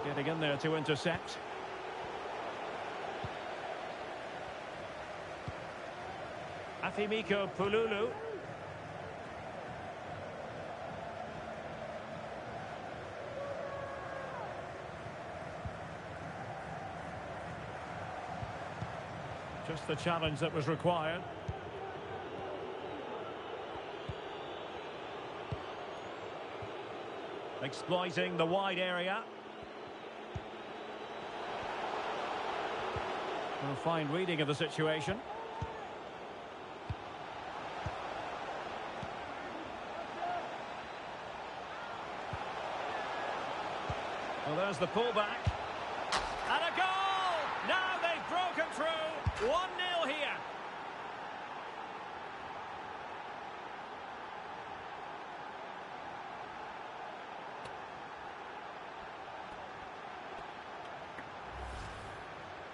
Getting in there to intercept. Afimiko Pululu. Just the challenge that was required. Exploiting the wide area. A fine reading of the situation. Well, there's the pullback. And a goal! Now they've broken through. 1-0 here.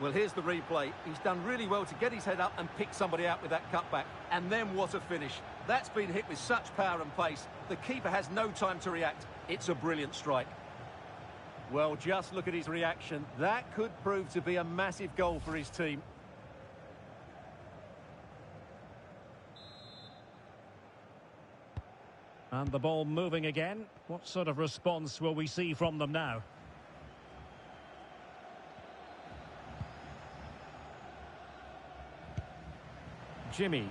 Well, here's the replay. He's done really well to get his head up and pick somebody out with that cutback. And then what a finish. That's been hit with such power and pace. The keeper has no time to react. It's a brilliant strike. Well, just look at his reaction. That could prove to be a massive goal for his team. And the ball moving again. What sort of response will we see from them now? Jimmy.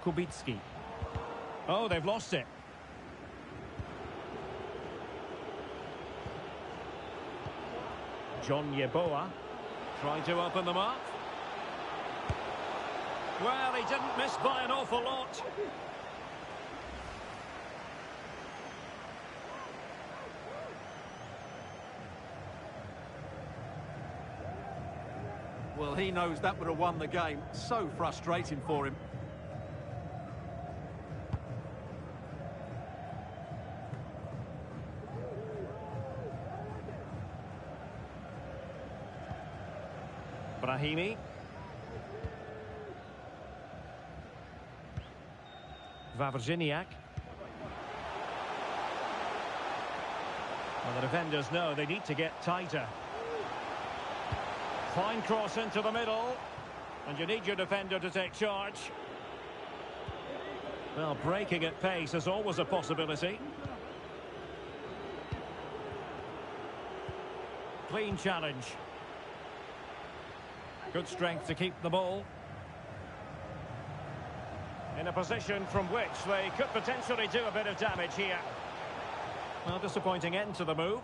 Kubicki. Oh, they've lost it. John Yeboah trying to open them up. Well, he didn't miss by an awful lot. Well, he knows that would have won the game. So frustrating for him. Brahimi. Wawrzyniak. Well, the defenders know they need to get tighter. Fine cross into the middle. And you need your defender to take charge. Well, breaking at pace is always a possibility. Clean challenge. Good strength to keep the ball. In a position from which they could potentially do a bit of damage here. Well, disappointing end to the move.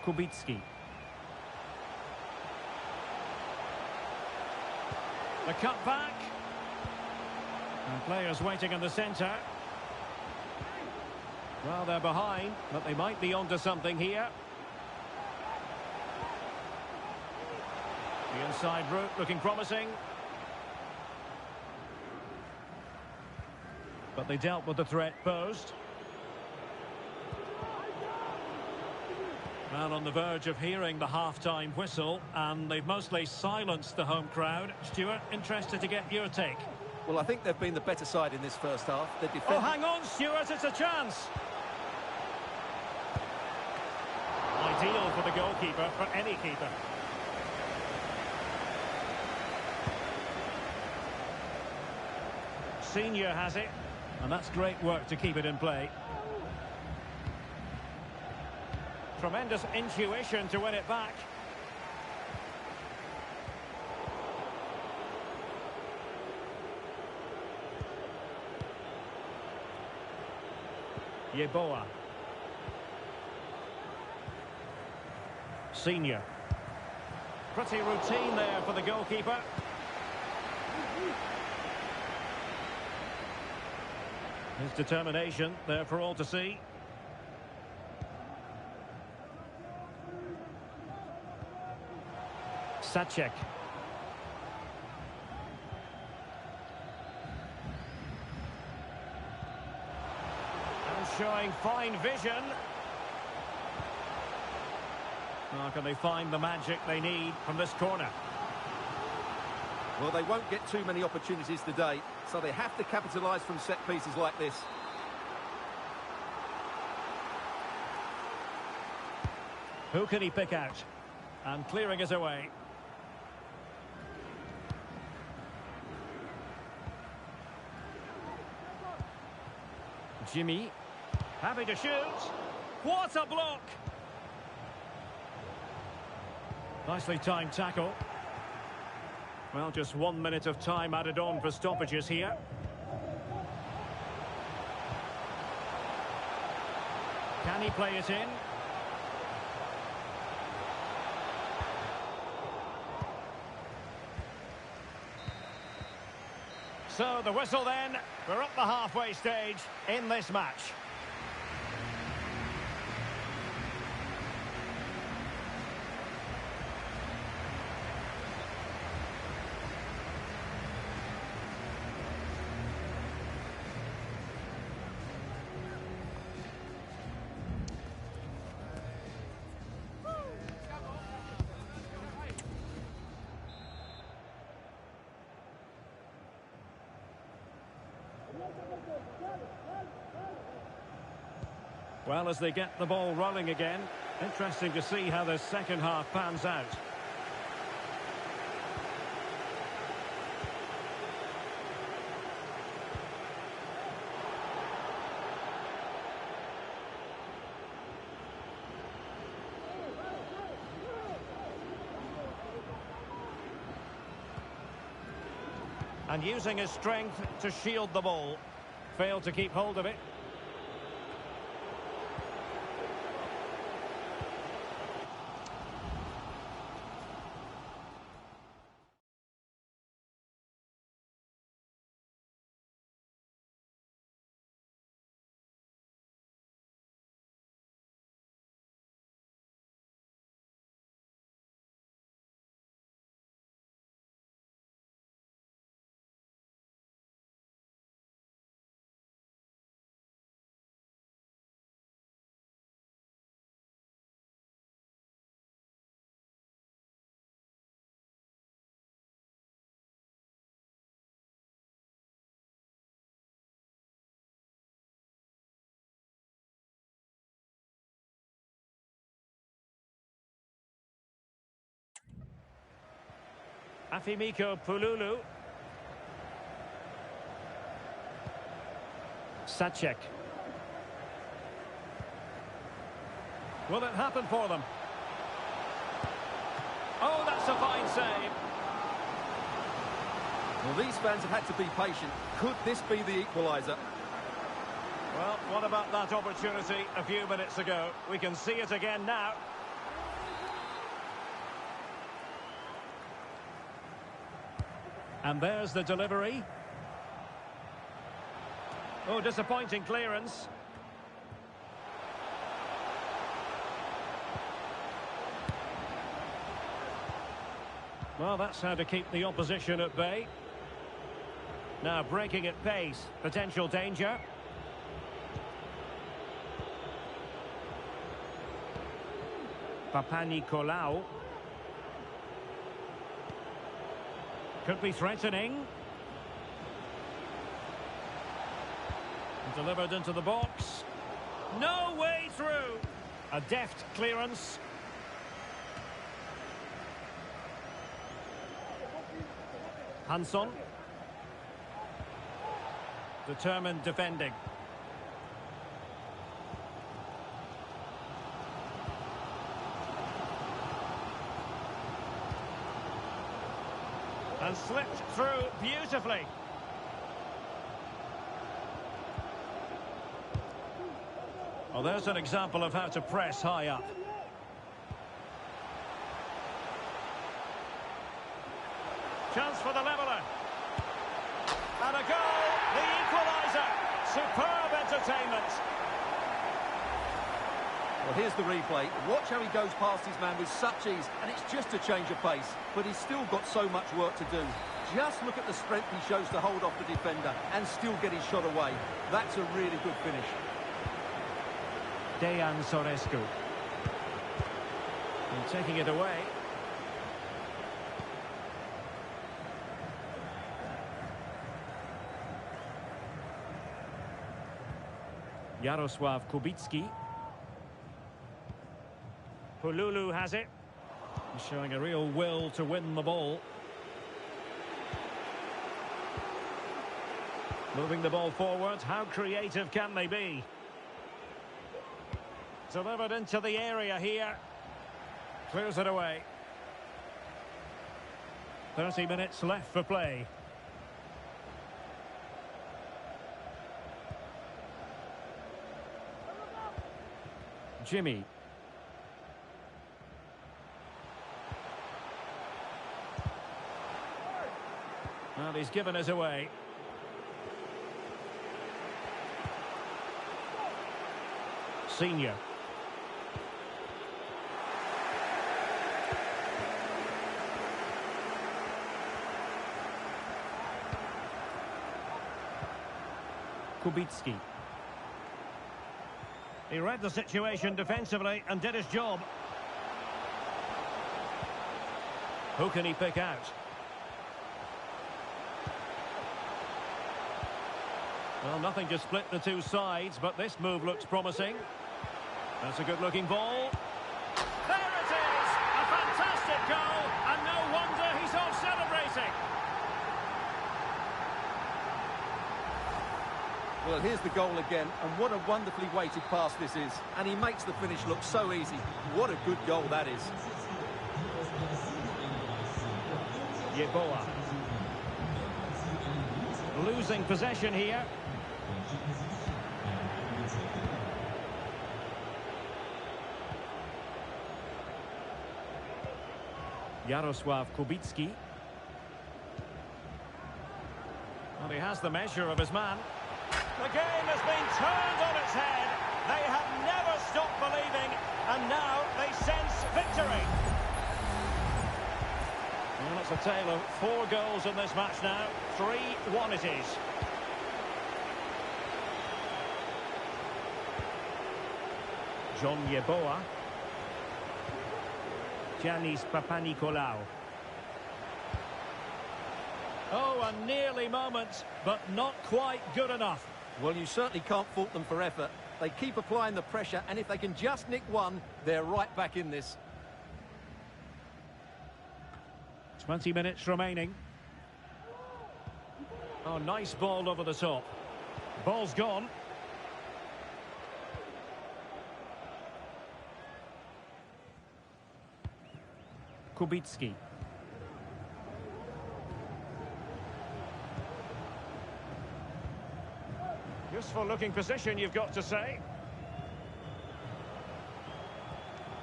Kubicki. The cut back. And players waiting in the centre. Well, they're behind, but they might be onto something here. The inside route looking promising. But they dealt with the threat posed. Well, on the verge of hearing the half-time whistle, and they've mostly silenced the home crowd. Stuart, interested to get your take. Well, I think they've been the better side in this first half. Oh, hang on, Stuart, it's a chance. Ideal for the goalkeeper, for any keeper. Senior has it, and that's great work to keep it in play. Tremendous intuition to win it back. Yeboah. Senior. Pretty routine there for the goalkeeper. His determination there for all to see. Sacek. And showing fine vision. Now, can they find the magic they need from this corner? Well, they won't get too many opportunities today, so they have to capitalise from set pieces like this. Who can he pick out? And clearing it away. Jimmy. Happy to shoot. What a block! Nicely timed tackle. Well, just 1 minute of time added on for stoppages here. Can he play it in? So the whistle then. We're up the halfway stage in this match. Well, as they get the ball rolling again, interesting to see how the second half pans out. And using his strength to shield the ball. Failed to keep hold of it. Afimiko Pululu. Sacek. Will it happen for them? Oh, that's a fine save. Well, these fans have had to be patient. Could this be the equaliser? Well, what about that opportunity a few minutes ago? We can see it again now. And there's the delivery. Oh, disappointing clearance. Well, that's how to keep the opposition at bay. Now breaking at pace. Potential danger. Papanikolaou. Could be threatening. Delivered into the box. No way through. A deft clearance. Hansson. Determined defending. And slipped through beautifully. Well, there's an example of how to press high up. Chance for the leveller. And a goal, the equaliser. Superb entertainment. Well, here's the replay. Watch how he goes past his man with such ease, and it's just a change of pace. But he's still got so much work to do. Just look at the strength he shows to hold off the defender and still get his shot away. That's a really good finish. Dejan Sorescu. And taking it away. Jarosław Kubicki. Pululu has it. He's showing a real will to win the ball. Moving the ball forward. How creative can they be? Delivered into the area here. Clears it away. 30 minutes left for play. Jimmy. Well, he's given us away. Senior. Kubicki. He read the situation defensively and did his job. Who can he pick out? Well, nothing to split the two sides, but this move looks promising. That's a good-looking ball. There it is! A fantastic goal, and no wonder he's off celebrating. Well, here's the goal again, and what a wonderfully weighted pass this is. And he makes the finish look so easy. What a good goal that is. Yeboah. Losing possession here. Jarosław Kubicki. Well, he has the measure of his man. The game has been turned on its head. They have never stopped believing, and now they sense victory. Well, it's a tale of 4 goals in this match now. 3-1 it is. John Yeboah. Giannis Papanikolaou. Oh, a nearly moment, but not quite good enough. Well, you certainly can't fault them for effort. They keep applying the pressure, and if they can just nick one, they're right back in this. 20 minutes remaining. Oh, nice ball over the top. Ball's gone. Kubicki. Useful looking position, you've got to say.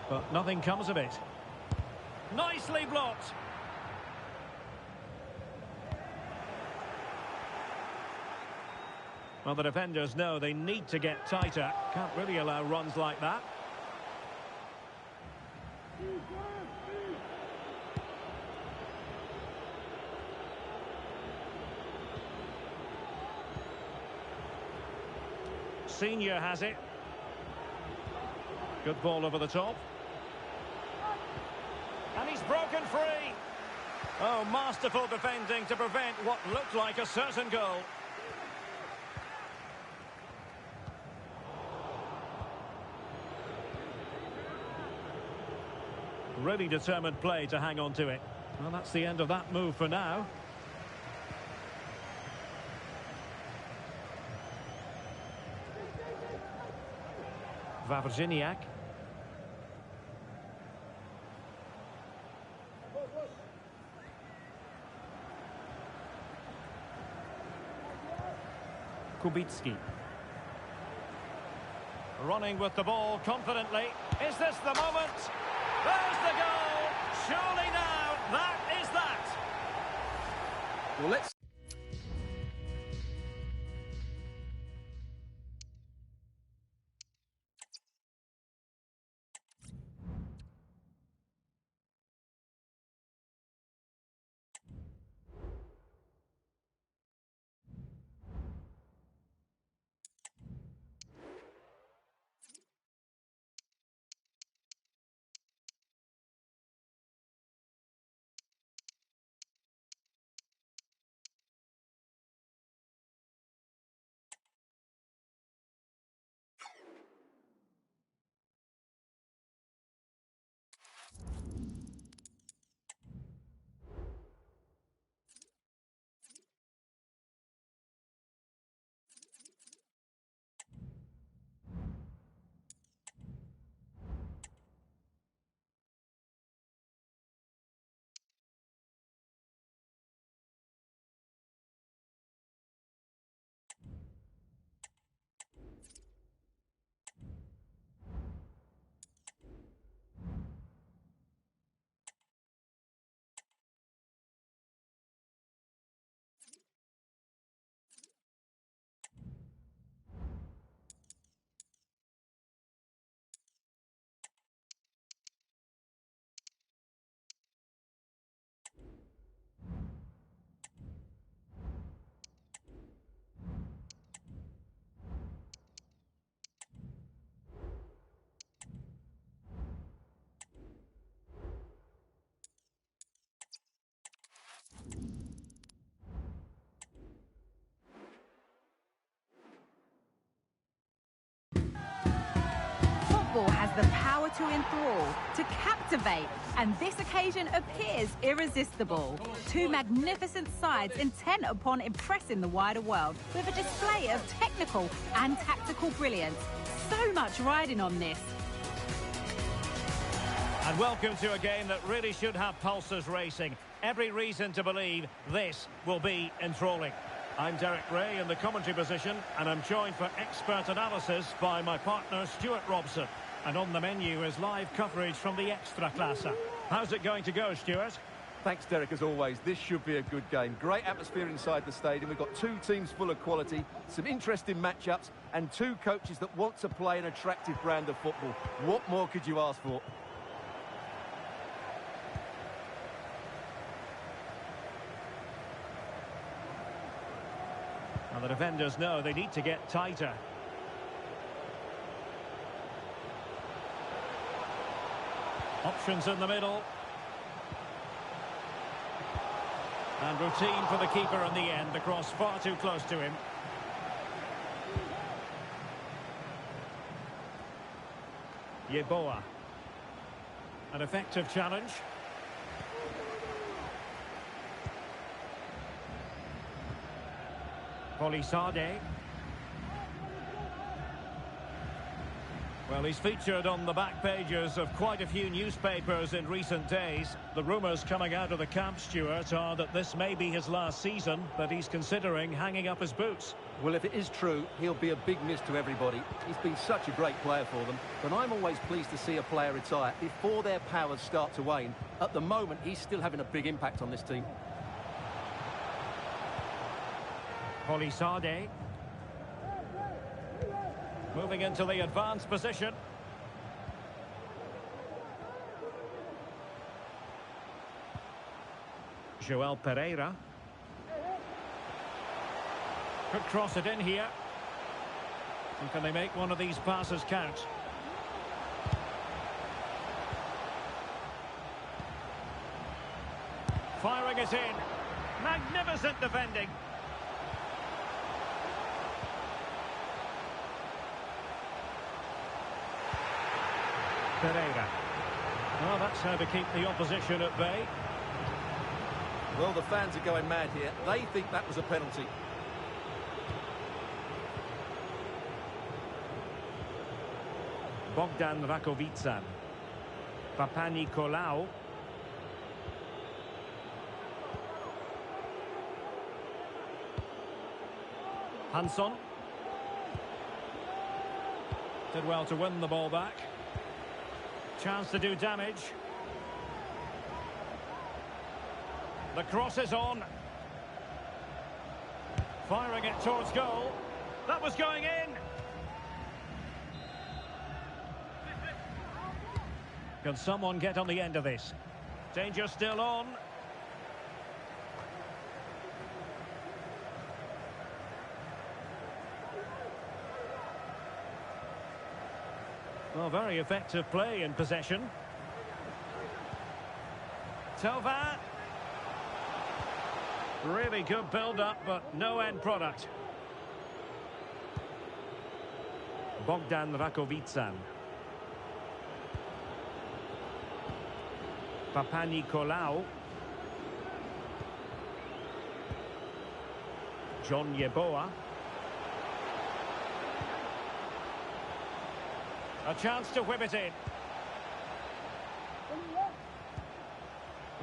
But nothing comes of it. Nicely blocked. Well, the defenders know they need to get tighter. Can't really allow runs like that. Senior has it. Good ball over the top. And he's broken free. Oh, masterful defending to prevent what looked like a certain goal. Really determined play to hang on to it. Well, that's the end of that move for now. Wawrzyniak. Kubicki. Running with the ball confidently. Is this the moment? There's the goal! Surely now, that is that! Well, let's the power to enthrall, to captivate, and this occasion appears irresistible. Two magnificent sides intent upon impressing the wider world with a display of technical and tactical brilliance. So much riding on this. And welcome to a game that really should have pulses racing. Every reason to believe this will be enthralling. I'm Derek Ray in the commentary position, and I'm joined for expert analysis by my partner Stuart Robson. And on the menu is live coverage from the Extraclasa. How's it going to go, Stuart? Thanks, Derek, as always. This should be a good game. Great atmosphere inside the stadium. We've got two teams full of quality, some interesting matchups, and two coaches that want to play an attractive brand of football. What more could you ask for? And the defenders know they need to get tighter. Options in the middle. And routine for the keeper in the end. The cross far too close to him. Yeboah. An effective challenge. Polisade. Well, he's featured on the back pages of quite a few newspapers in recent days. The rumours coming out of the camp, Stuart, are that this may be his last season, but he's considering hanging up his boots. Well, if it is true, he'll be a big miss to everybody. He's been such a great player for them, but I'm always pleased to see a player retire before their powers start to wane. At the moment, he's still having a big impact on this team. Polisade. Moving into the advanced position. Joel Pereira. Could cross it in here. And can they make one of these passes count? Firing it in. Magnificent defending. Pereira. Well, that's how to keep the opposition at bay. Well, the fans are going mad here. They think that was a penalty. Bogdan Rakovican. Papanikolaou. Hansson. Did well to win the ball back. Chance to do damage. The cross is on. Firing it towards goal. That was going in. Can someone get on the end of this? Danger still on. Well, very effective play in possession. Tova. Really good build-up, but no end product. Bogdan Rakovican. Papanikolaou. John Yeboah. A chance to whip it in.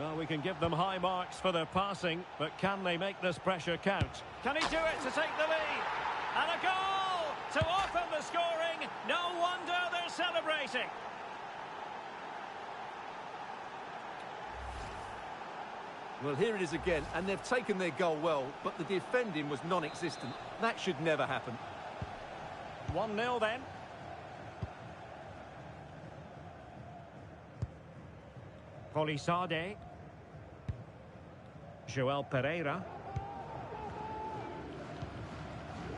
Well, we can give them high marks for their passing, but can they make this pressure count? Can he do it to take the lead? And a goal to open the scoring. No wonder they're celebrating. Well, here it is again, and they've taken their goal well, but the defending was non-existent. That should never happen. 1-0 then. Polisade. Joel Pereira.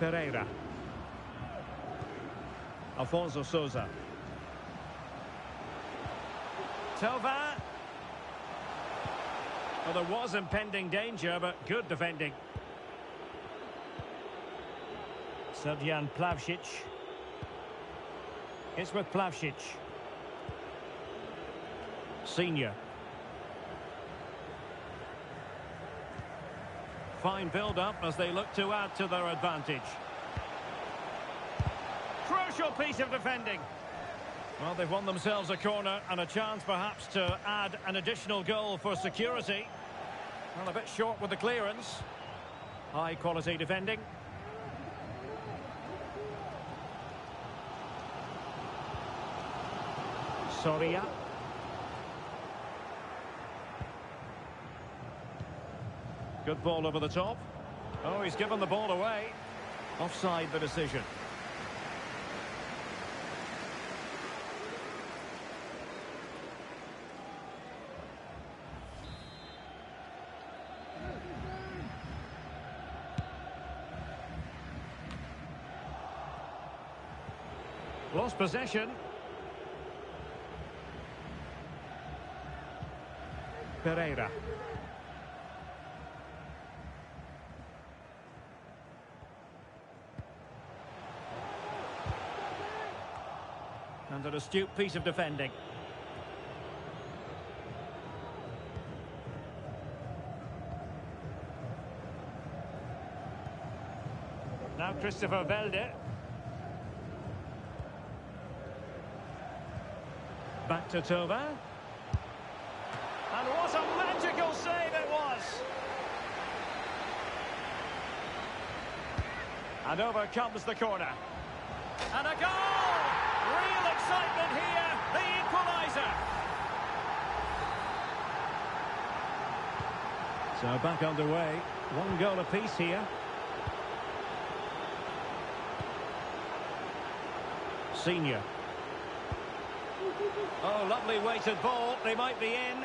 Pereira. Alfonso Sousa. Tova. Well, there was impending danger, but good defending. Srdjan Plavšić. It's with Plavšić. Senior. Fine build-up as they look to add to their advantage. Crucial piece of defending. Well, they've won themselves a corner and a chance perhaps to add an additional goal for security. Well, a bit short with the clearance. High quality defending. Soria. Good ball over the top. Oh, he's given the ball away. Offside the decision. Lost possession. Pereira. And an astute piece of defending. Now Christopher Velde. Back to Tova. And what a magical save it was! And over comes the corner. And a goal! Real excitement here, the equaliser. So back underway, one goal apiece here. Senior. Oh, lovely weighted ball, they might be in.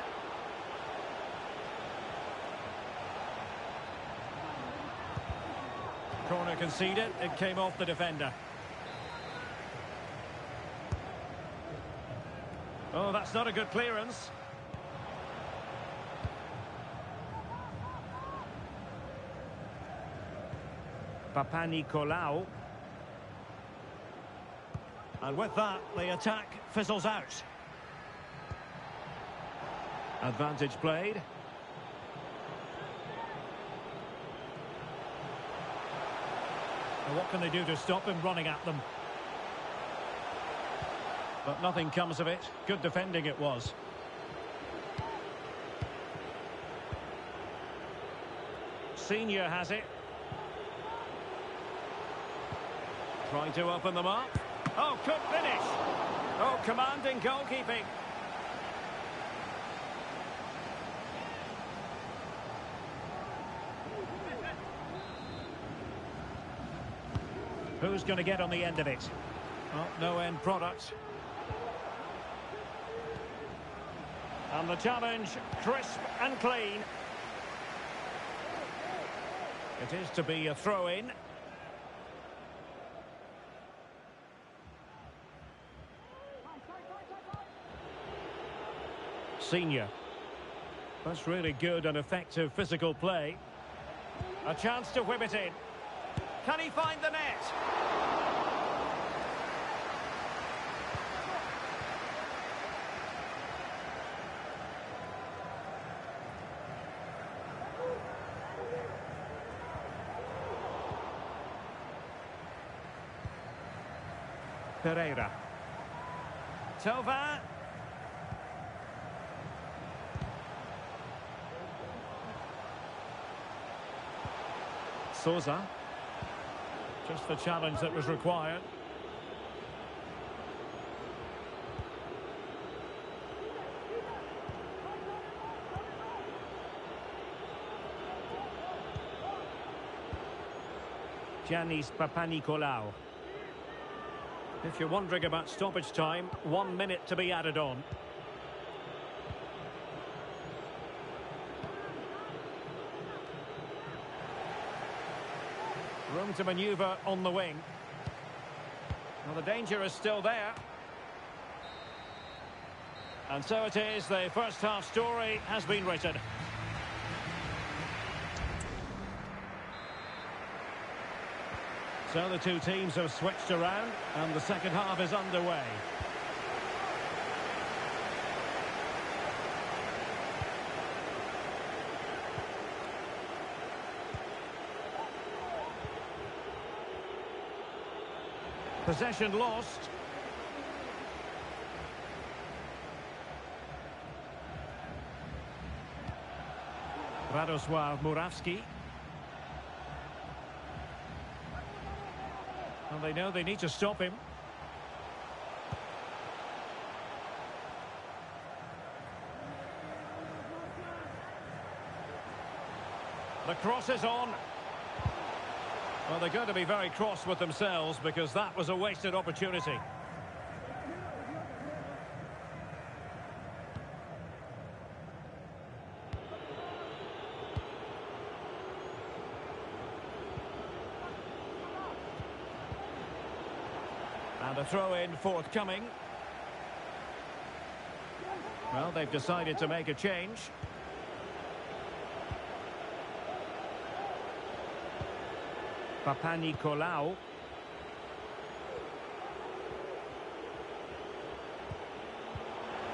Corner conceded, it came off the defender. Oh, that's not a good clearance. Papanikolaou. And with that, the attack fizzles out. Advantage played. And what can they do to stop him running at them? But nothing comes of it. Good defending it was. Senior has it. Trying to open them up. Oh, good finish. Oh, commanding goalkeeping. Who's going to get on the end of it? Well, no end product. And the challenge, crisp and clean. It is to be a throw-in. Senior. That's really good and effective physical play. A chance to whip it in. Can he find the net? Pereira. Tova. Souza. Just the challenge that was required. Giannis Papanikolaou. If you're wondering about stoppage time, 1 minute to be added on. Room to manoeuvre on the wing. Well, the danger is still there. And so it is, the first half story has been written. So the two teams have switched around and the second half is underway. Possession lost. Radosław Murawski. And they know they need to stop him. The cross is on. Well, they're going to be very cross with themselves because that was a wasted opportunity. And a throw-in forthcoming. Well, they've decided to make a change. Papanikolaou.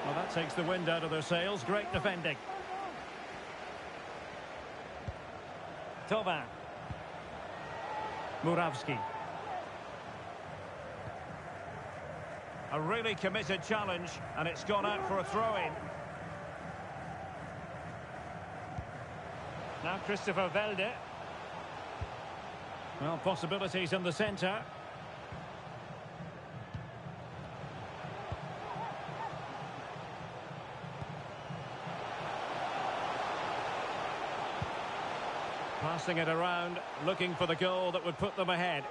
Well, that takes the wind out of their sails. Great defending. Thauvin. Murawski. A really committed challenge, and it's gone out for a throw-in. Now Christopher Welde. Well, possibilities in the centre. Passing it around, looking for the goal that would put them ahead.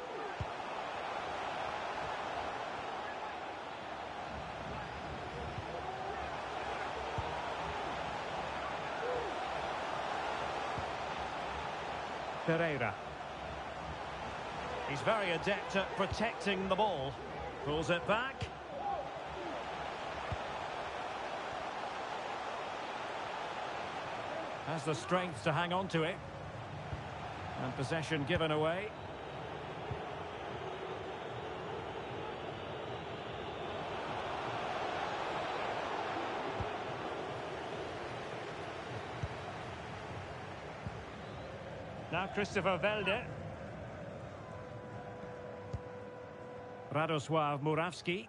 Pereira. He's very adept at protecting the ball. Pulls it back. Has the strength to hang on to it. And possession given away. Now Christopher Welde. Radosław Murawski.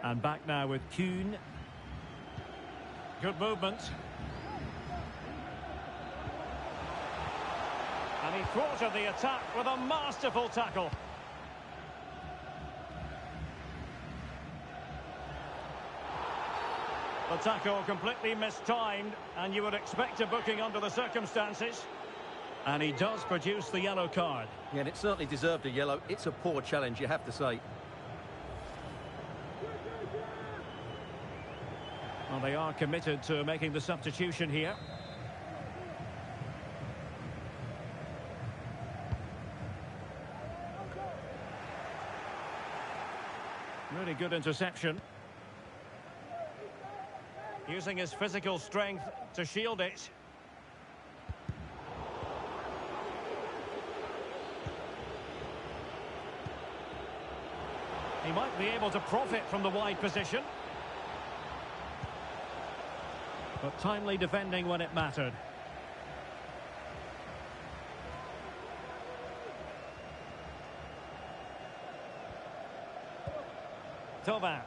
And back now with Kuhn. Good movement. And he thwarted the attack with a masterful tackle. The tackle completely mistimed, and you would expect a booking under the circumstances. And he does produce the yellow card. Yeah, and it certainly deserved a yellow. It's a poor challenge, you have to say. Well, they are committed to making the substitution here. Really good interception. Using his physical strength to shield it. He might be able to profit from the wide position. But timely defending when it mattered. Thauvin.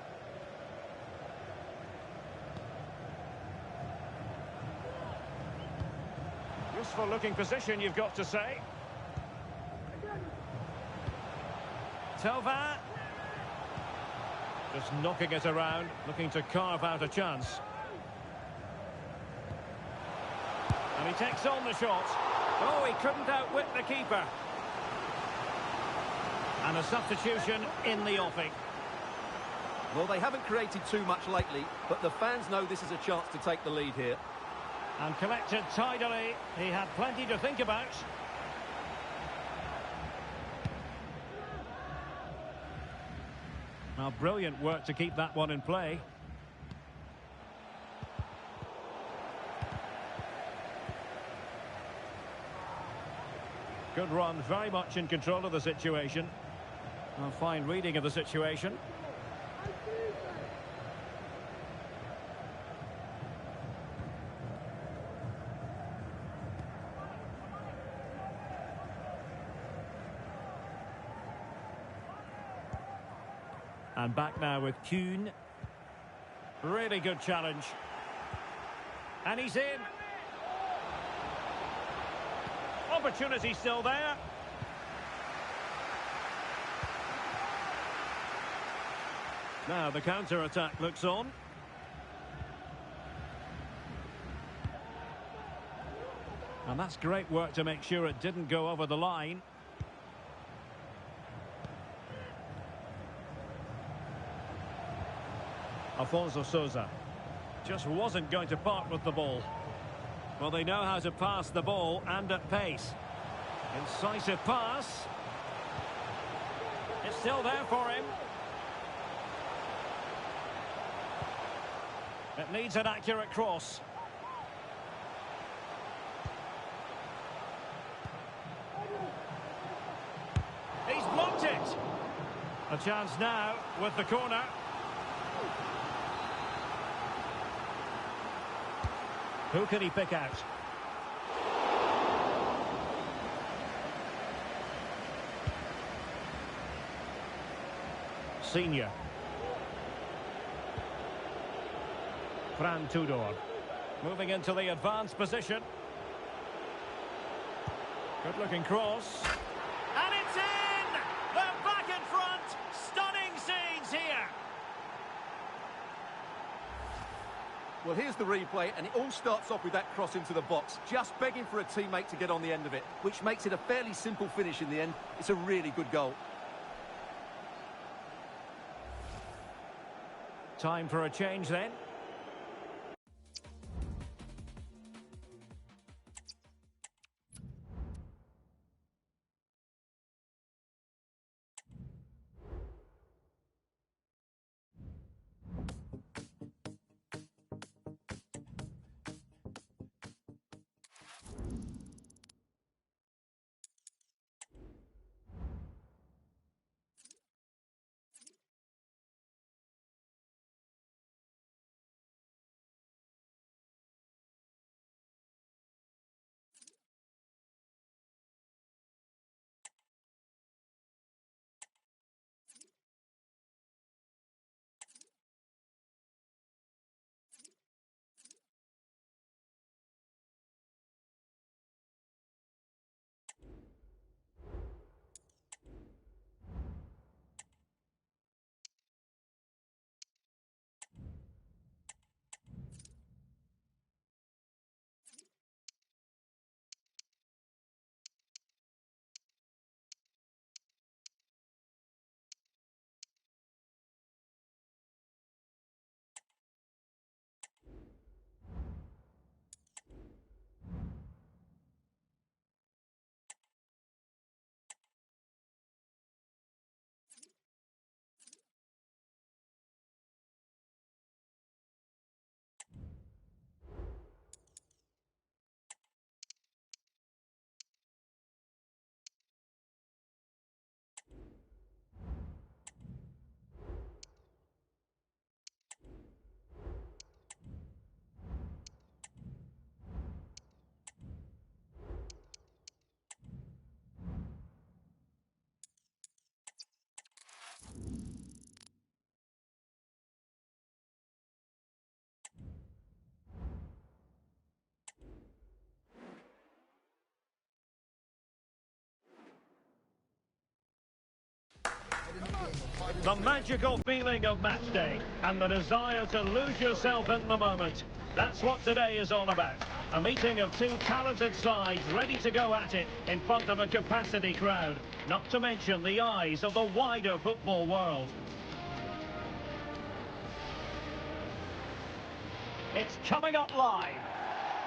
Useful looking position, you've got to say. Thauvin. Just knocking it around, looking to carve out a chance. And he takes on the shot. Oh, he couldn't outwit the keeper. And a substitution in the offing. Well, they haven't created too much lately, but the fans know this is a chance to take the lead here. And collected tidily. He had plenty to think about. Now, brilliant work to keep that one in play. Good run, very much in control of the situation. A fine reading of the situation. And back now with Kuhn. Really good challenge. And he's in. Opportunity still there. Now the counter-attack looks on. And that's great work to make sure it didn't go over the line. Afonso Sousa just wasn't going to part with the ball. Well, they know how to pass the ball and at pace. Incisive pass. It's still there for him. It needs an accurate cross. He's blocked it. A chance now with the corner. Who can he pick out? Senior. Fran Tudor. Moving into the advanced position. Good looking cross. And it's in! They're back in front! Stunning scenes here! Well, here's the replay, and it all starts off with that cross into the box, just begging for a teammate to get on the end of it, which makes it a fairly simple finish in the end. It's a really good goal. Time for a change then. The magical feeling of match day and the desire to lose yourself in the moment. That's what today is all about. A meeting of two talented sides ready to go at it in front of a capacity crowd. Not to mention the eyes of the wider football world. It's coming up live.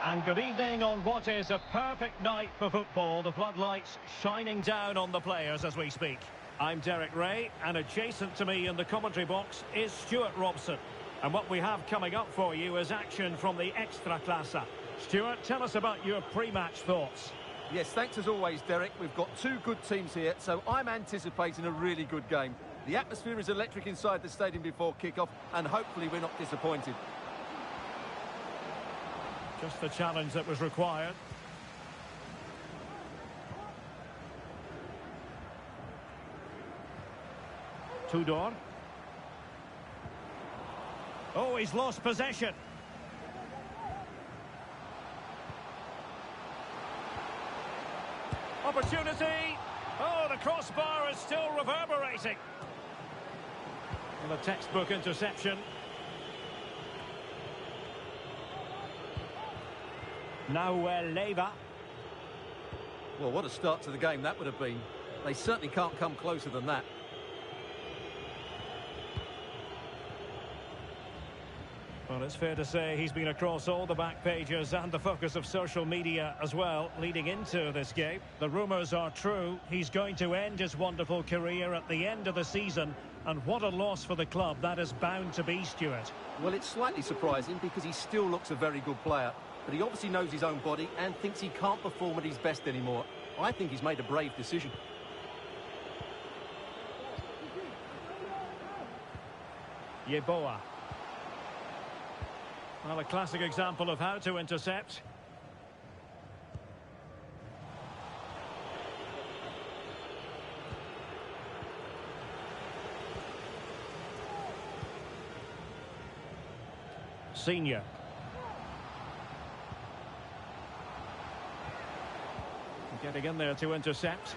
And good evening on what is a perfect night for football. The floodlights shining down on the players as we speak. I'm Derek Ray, and adjacent to me in the commentary box is Stuart Robson. And what we have coming up for you is action from the Extraclasa. Stuart, tell us about your pre-match thoughts. Yes, thanks as always, Derek. We've got two good teams here, so I'm anticipating a really good game. The atmosphere is electric inside the stadium before kick-off, and hopefully we're not disappointed. Just the challenge that was required. Tudor. Oh, he's lost possession. Opportunity. Oh, the crossbar is still reverberating. And a textbook interception. Now Leiva. Well, what a start to the game that would have been. They certainly can't come closer than that. Well, it's fair to say he's been across all the back pages and the focus of social media as well, leading into this game. The rumours are true. He's going to end his wonderful career at the end of the season. And what a loss for the club that is bound to be, Stuart. Well, it's slightly surprising because he still looks a very good player. But he obviously knows his own body and thinks he can't perform at his best anymore. I think he's made a brave decision. Yeboah. Well, a classic example of how to intercept. Senior. Getting in there to intercept.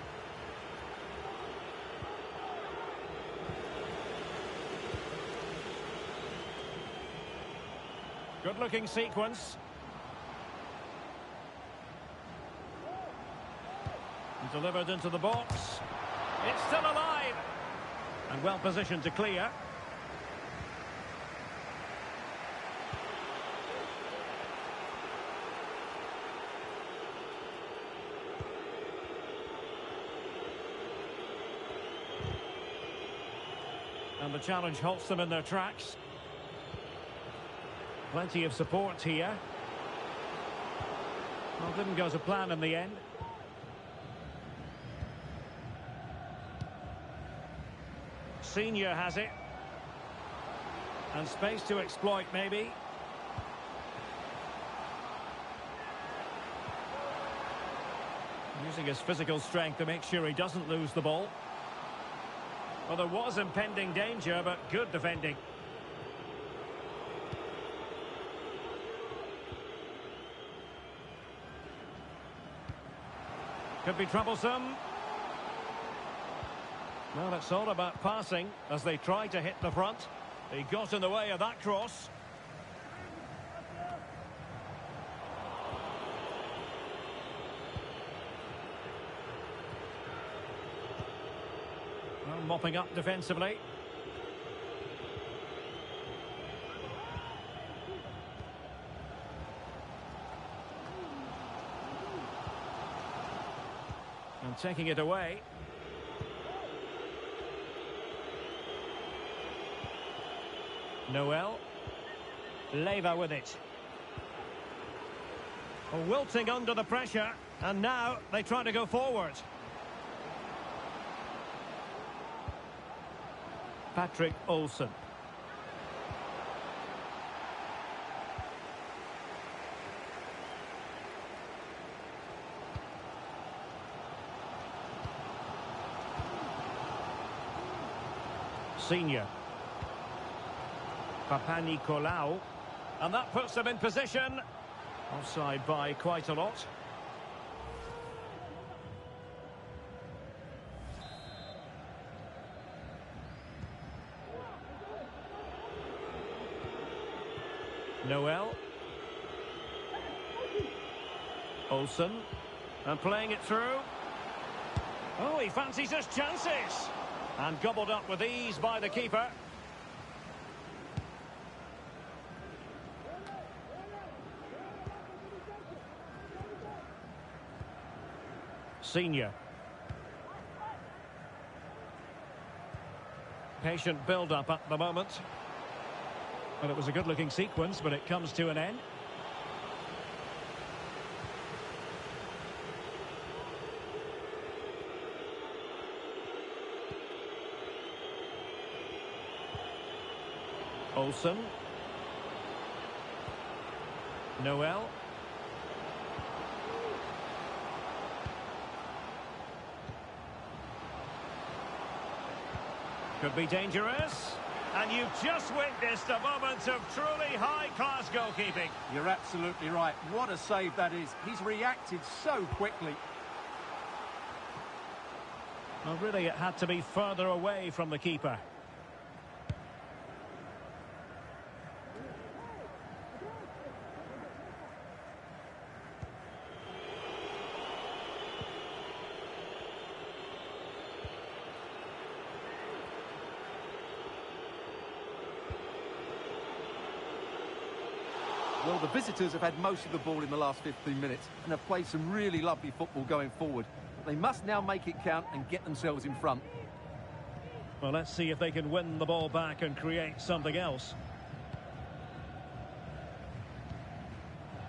Good-looking sequence. And delivered into the box. It's still alive. And well positioned to clear. And the challenge halts them in their tracks. Plenty of support here. Well, didn't go to plan in the end. Senior has it. And space to exploit, maybe. Using his physical strength to make sure he doesn't lose the ball. Well, there was impending danger, but good defending. Could be troublesome. Well, it's all about passing as they try to hit the front. He got in the way of that cross. Well, mopping up defensively. And taking it away. Noel. Leiva with it. Wilting under the pressure. And now they try to go forward. Patrick Olsen. Senior. Papanikolaou. And that puts them in position. Offside by quite a lot. Noel. Olsen. And playing it through. Oh, he fancies his chances. And gobbled up with ease by the keeper. Senior. Patient build-up at the moment. Well, it was a good-looking sequence, but it comes to an end. Olsen. Noel. Could be dangerous. And you've just witnessed a moment of truly high-class goalkeeping. You're absolutely right. What a save that is. He's reacted so quickly. Well, really, it had to be further away from the keeper. Well, the visitors have had most of the ball in the last 15 minutes and have played some really lovely football going forward. They must now make it count and get themselves in front. Well, let's see if they can win the ball back and create something else.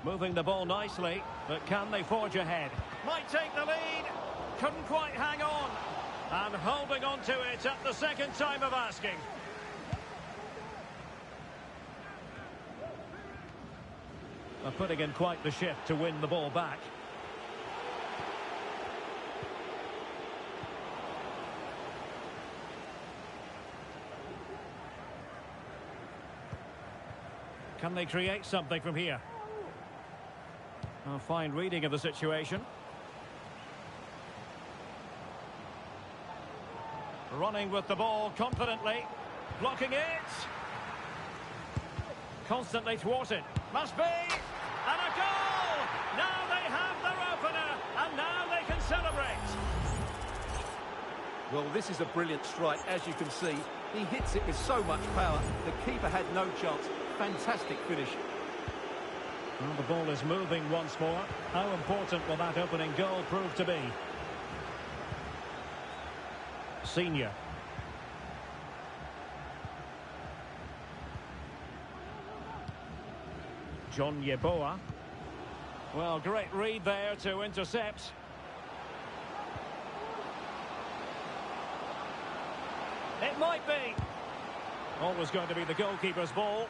Moving the ball nicely, but can they forge ahead? Might take the lead. Couldn't quite hang on. And holding on to it at the second time of asking. They're putting in quite the shift to win the ball back. Can they create something from here? A fine reading of the situation. Running with the ball confidently. Blocking it. Constantly thwarted. Must be. And a goal! Now they have their opener. And now they can celebrate. Well, this is a brilliant strike, as you can see. He hits it with so much power. The keeper had no chance. Fantastic finish. Well, the ball is moving once more. How important will that opening goal prove to be? Senior. John Yeboah. Well, great read there to intercept. It might be. Always going to be the goalkeeper's ball.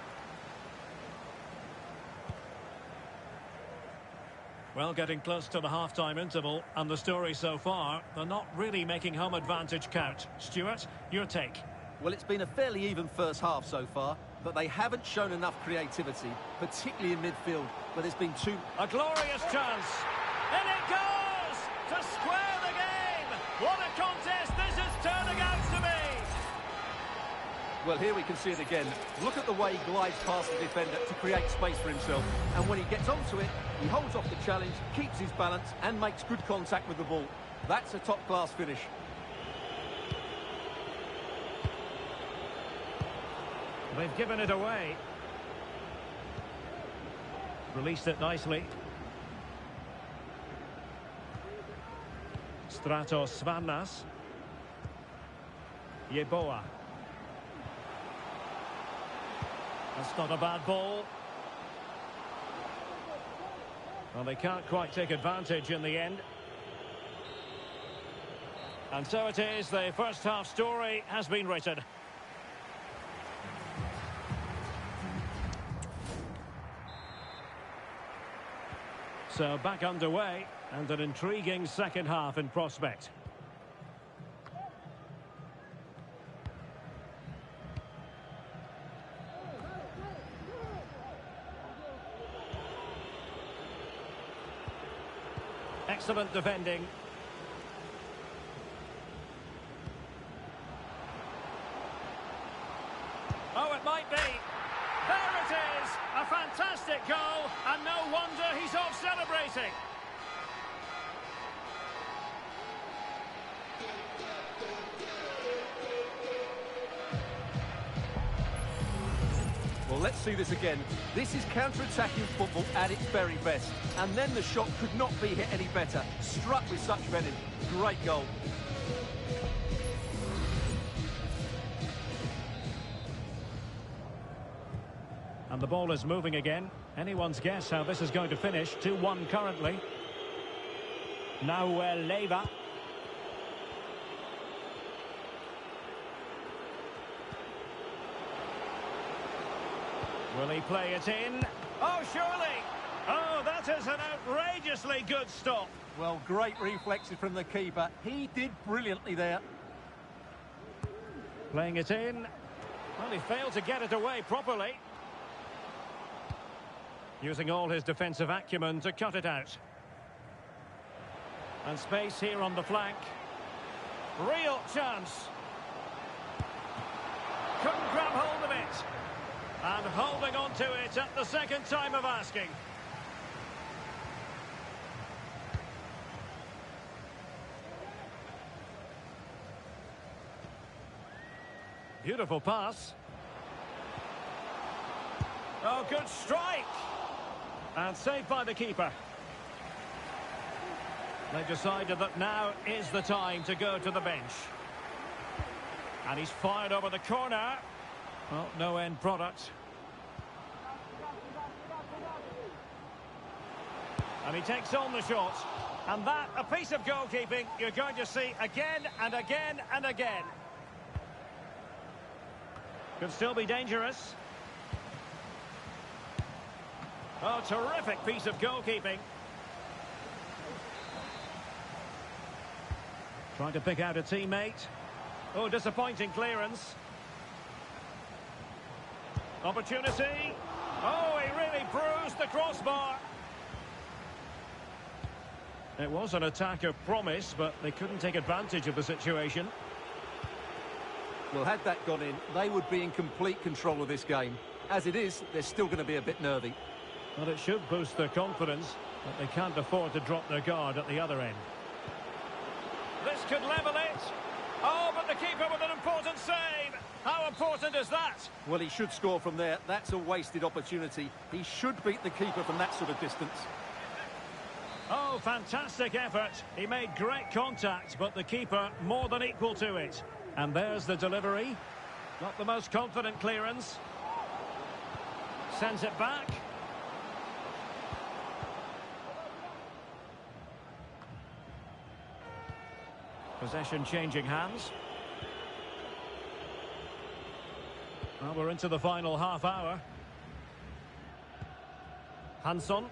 Well, getting close to the half-time interval, and the story so far, they're not really making home advantage count. Stuart, your take? Well, it's been a fairly even first half so far, but they haven't shown enough creativity, particularly in midfield, where there's been too... A glorious chance! In it goes! To square the game! What a contest this is turning out to be! Well, here we can see it again. Look at the way he glides past the defender to create space for himself. And when he gets onto it, he holds off the challenge, keeps his balance, and makes good contact with the ball. That's a top-class finish. They've given it away. Released it nicely. Stratos Svannas. Yeboah. That's not a bad ball. Well, they can't quite take advantage in the end. And so it is, the first half story has been written. So back underway, and an intriguing second half in prospect. Excellent defending. Oh, it might be. There it is! A fantastic goal, and no wonder he's off celebrating. Well, let's see this again. This is counter-attacking football at its very best. And then the shot could not be hit any better. Struck with such venom. Great goal. And the ball is moving again. Anyone's guess how this is going to finish. 2-1 currently. Now Leiva. Will he play it in? Oh, surely! Oh, that is an outrageously good stop. Well, great reflexes from the keeper. He did brilliantly there. Playing it in. Well, he failed to get it away properly. Using all his defensive acumen to cut it out. And space here on the flank. Real chance. Couldn't grab hold of it. And holding on to it at the second time of asking. Beautiful pass. Oh, good strike. And saved by the keeper. They decided that now is the time to go to the bench. And he's fired over the corner. Well, no end product. And he takes on the shot. And that, a piece of goalkeeping you're going to see again and again and again. Could still be dangerous. Oh, terrific piece of goalkeeping. Trying to pick out a teammate. Oh, disappointing clearance. Opportunity. Oh, he really bruised the crossbar. It was an attack of promise, but they couldn't take advantage of the situation. Well, had that gone in, they would be in complete control of this game. As it is, they're still going to be a bit nervy. Well, it should boost their confidence, but they can't afford to drop their guard at the other end. This could level it. Oh, but the keeper with an important save. How important is that? Well, he should score from there. That's a wasted opportunity. He should beat the keeper from that sort of distance. Oh, fantastic effort. He made great contact, but the keeper more than equal to it. And there's the delivery. Not the most confident clearance. Sends it back. Possession changing hands. Well, we're into the final half hour. Hansson.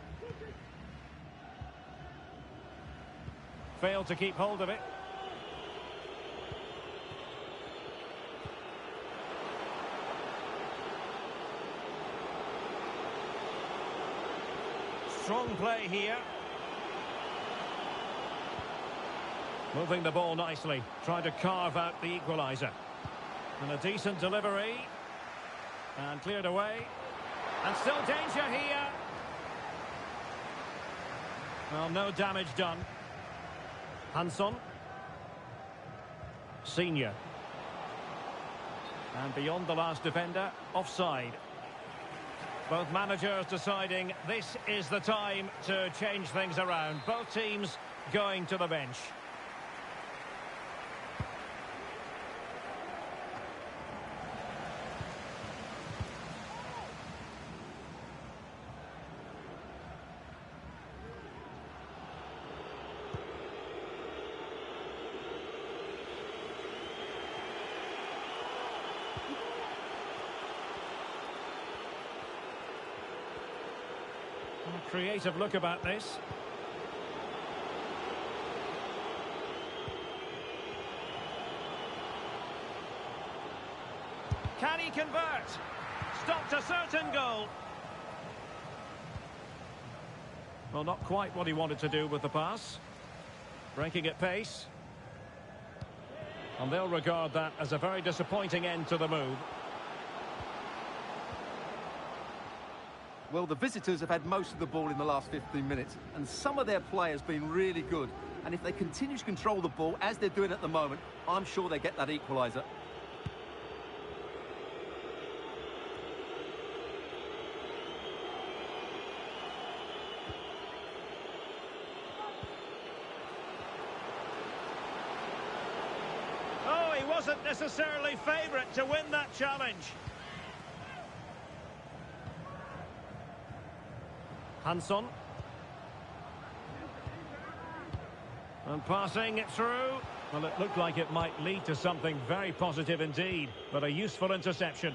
Failed to keep hold of it. Strong play here. Moving the ball nicely, trying to carve out the equaliser. And a decent delivery. And cleared away. And still danger here. Well, no damage done. Hansson. Senior. And beyond the last defender, offside. Both managers deciding this is the time to change things around. Both teams going to the bench. Creative look about this. Can he convert? Stopped a certain goal. Well, not quite what he wanted to do with the pass. Breaking at pace. And they'll regard that as a very disappointing end to the move. Well, the visitors have had most of the ball in the last 15 minutes, and some of their play has been really good. And if they continue to control the ball, as they're doing at the moment, I'm sure they get that equaliser. Oh, he wasn't necessarily favourite to win that challenge. Hansson. And passing it through. Well, it looked like it might lead to something very positive indeed, but a useful interception.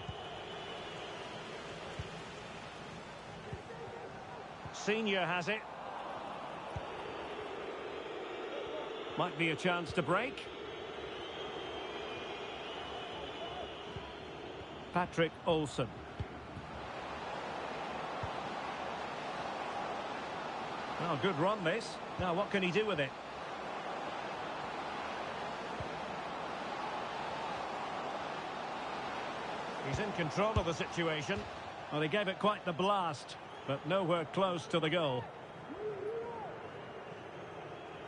Senior has it. Might be a chance to break. Patrick Olsen. Well, good run this. Now what can he do with it? He's in control of the situation. Well, he gave it quite the blast, but nowhere close to the goal.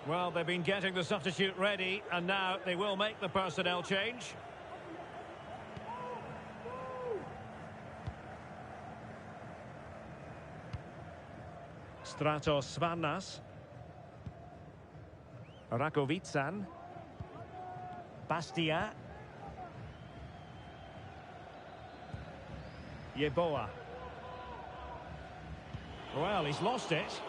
Well, they've been getting the substitute ready, and now they will make the personnel change. Stratos Svannas. Rakovitsan. Bastia. Yeboah. Well, he's lost it.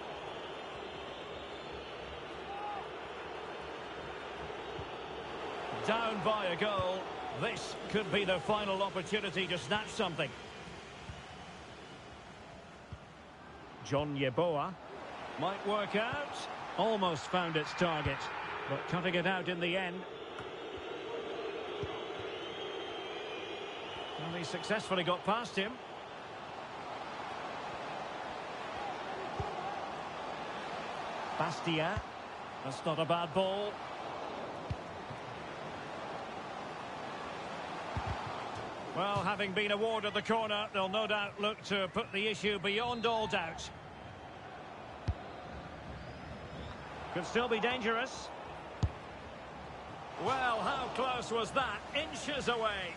Down by a goal. This could be their final opportunity to snatch something. John Yeboah might work out. Almost found its target, but cutting it out in the end. Well, he successfully got past him. Bastia. That's not a bad ball. Well, having been awarded the corner, they'll no doubt look to put the issue beyond all doubt. Could still be dangerous. Well, how close was that? Inches away.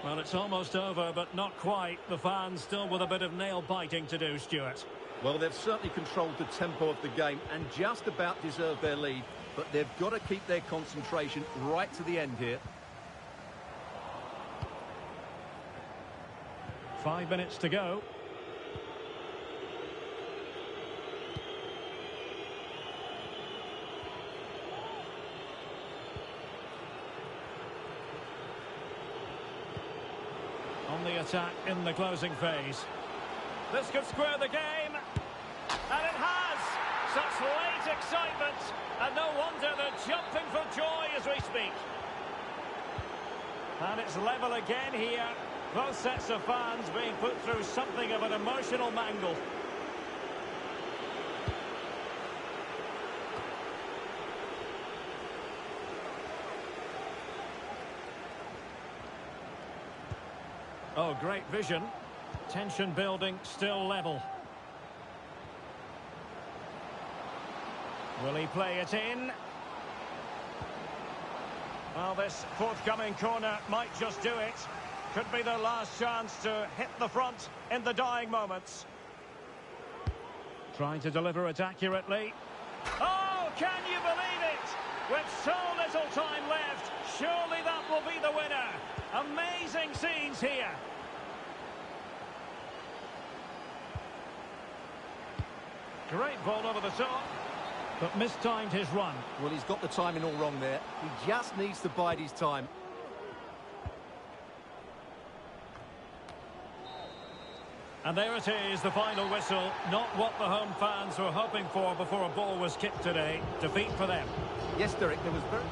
Well, it's almost over, but not quite. The fans still with a bit of nail-biting to do, Stuart. Well, they've certainly controlled the tempo of the game and just about deserved their lead, but they've got to keep their concentration right to the end here. 5 minutes to go. On the attack in the closing phase. This could square the game. And it has! Such late excitement. And no wonder they're jumping for joy as we speak. And it's level again here. Both sets of fans being put through something of an emotional mangle. Oh, great vision. Tension building, still level. Will he play it in? Well, this forthcoming corner might just do it. Could be their last chance to hit the front in the dying moments. Trying to deliver it accurately. Oh, can you believe it? With so little time left, surely that will be the winner. Amazing scenes here. Great ball over the top, but mistimed his run. Well, he's got the timing all wrong there. He just needs to bide his time. And there it is, the final whistle. Not what the home fans were hoping for before a ball was kicked today. Defeat for them. Yes, Derek, there was very...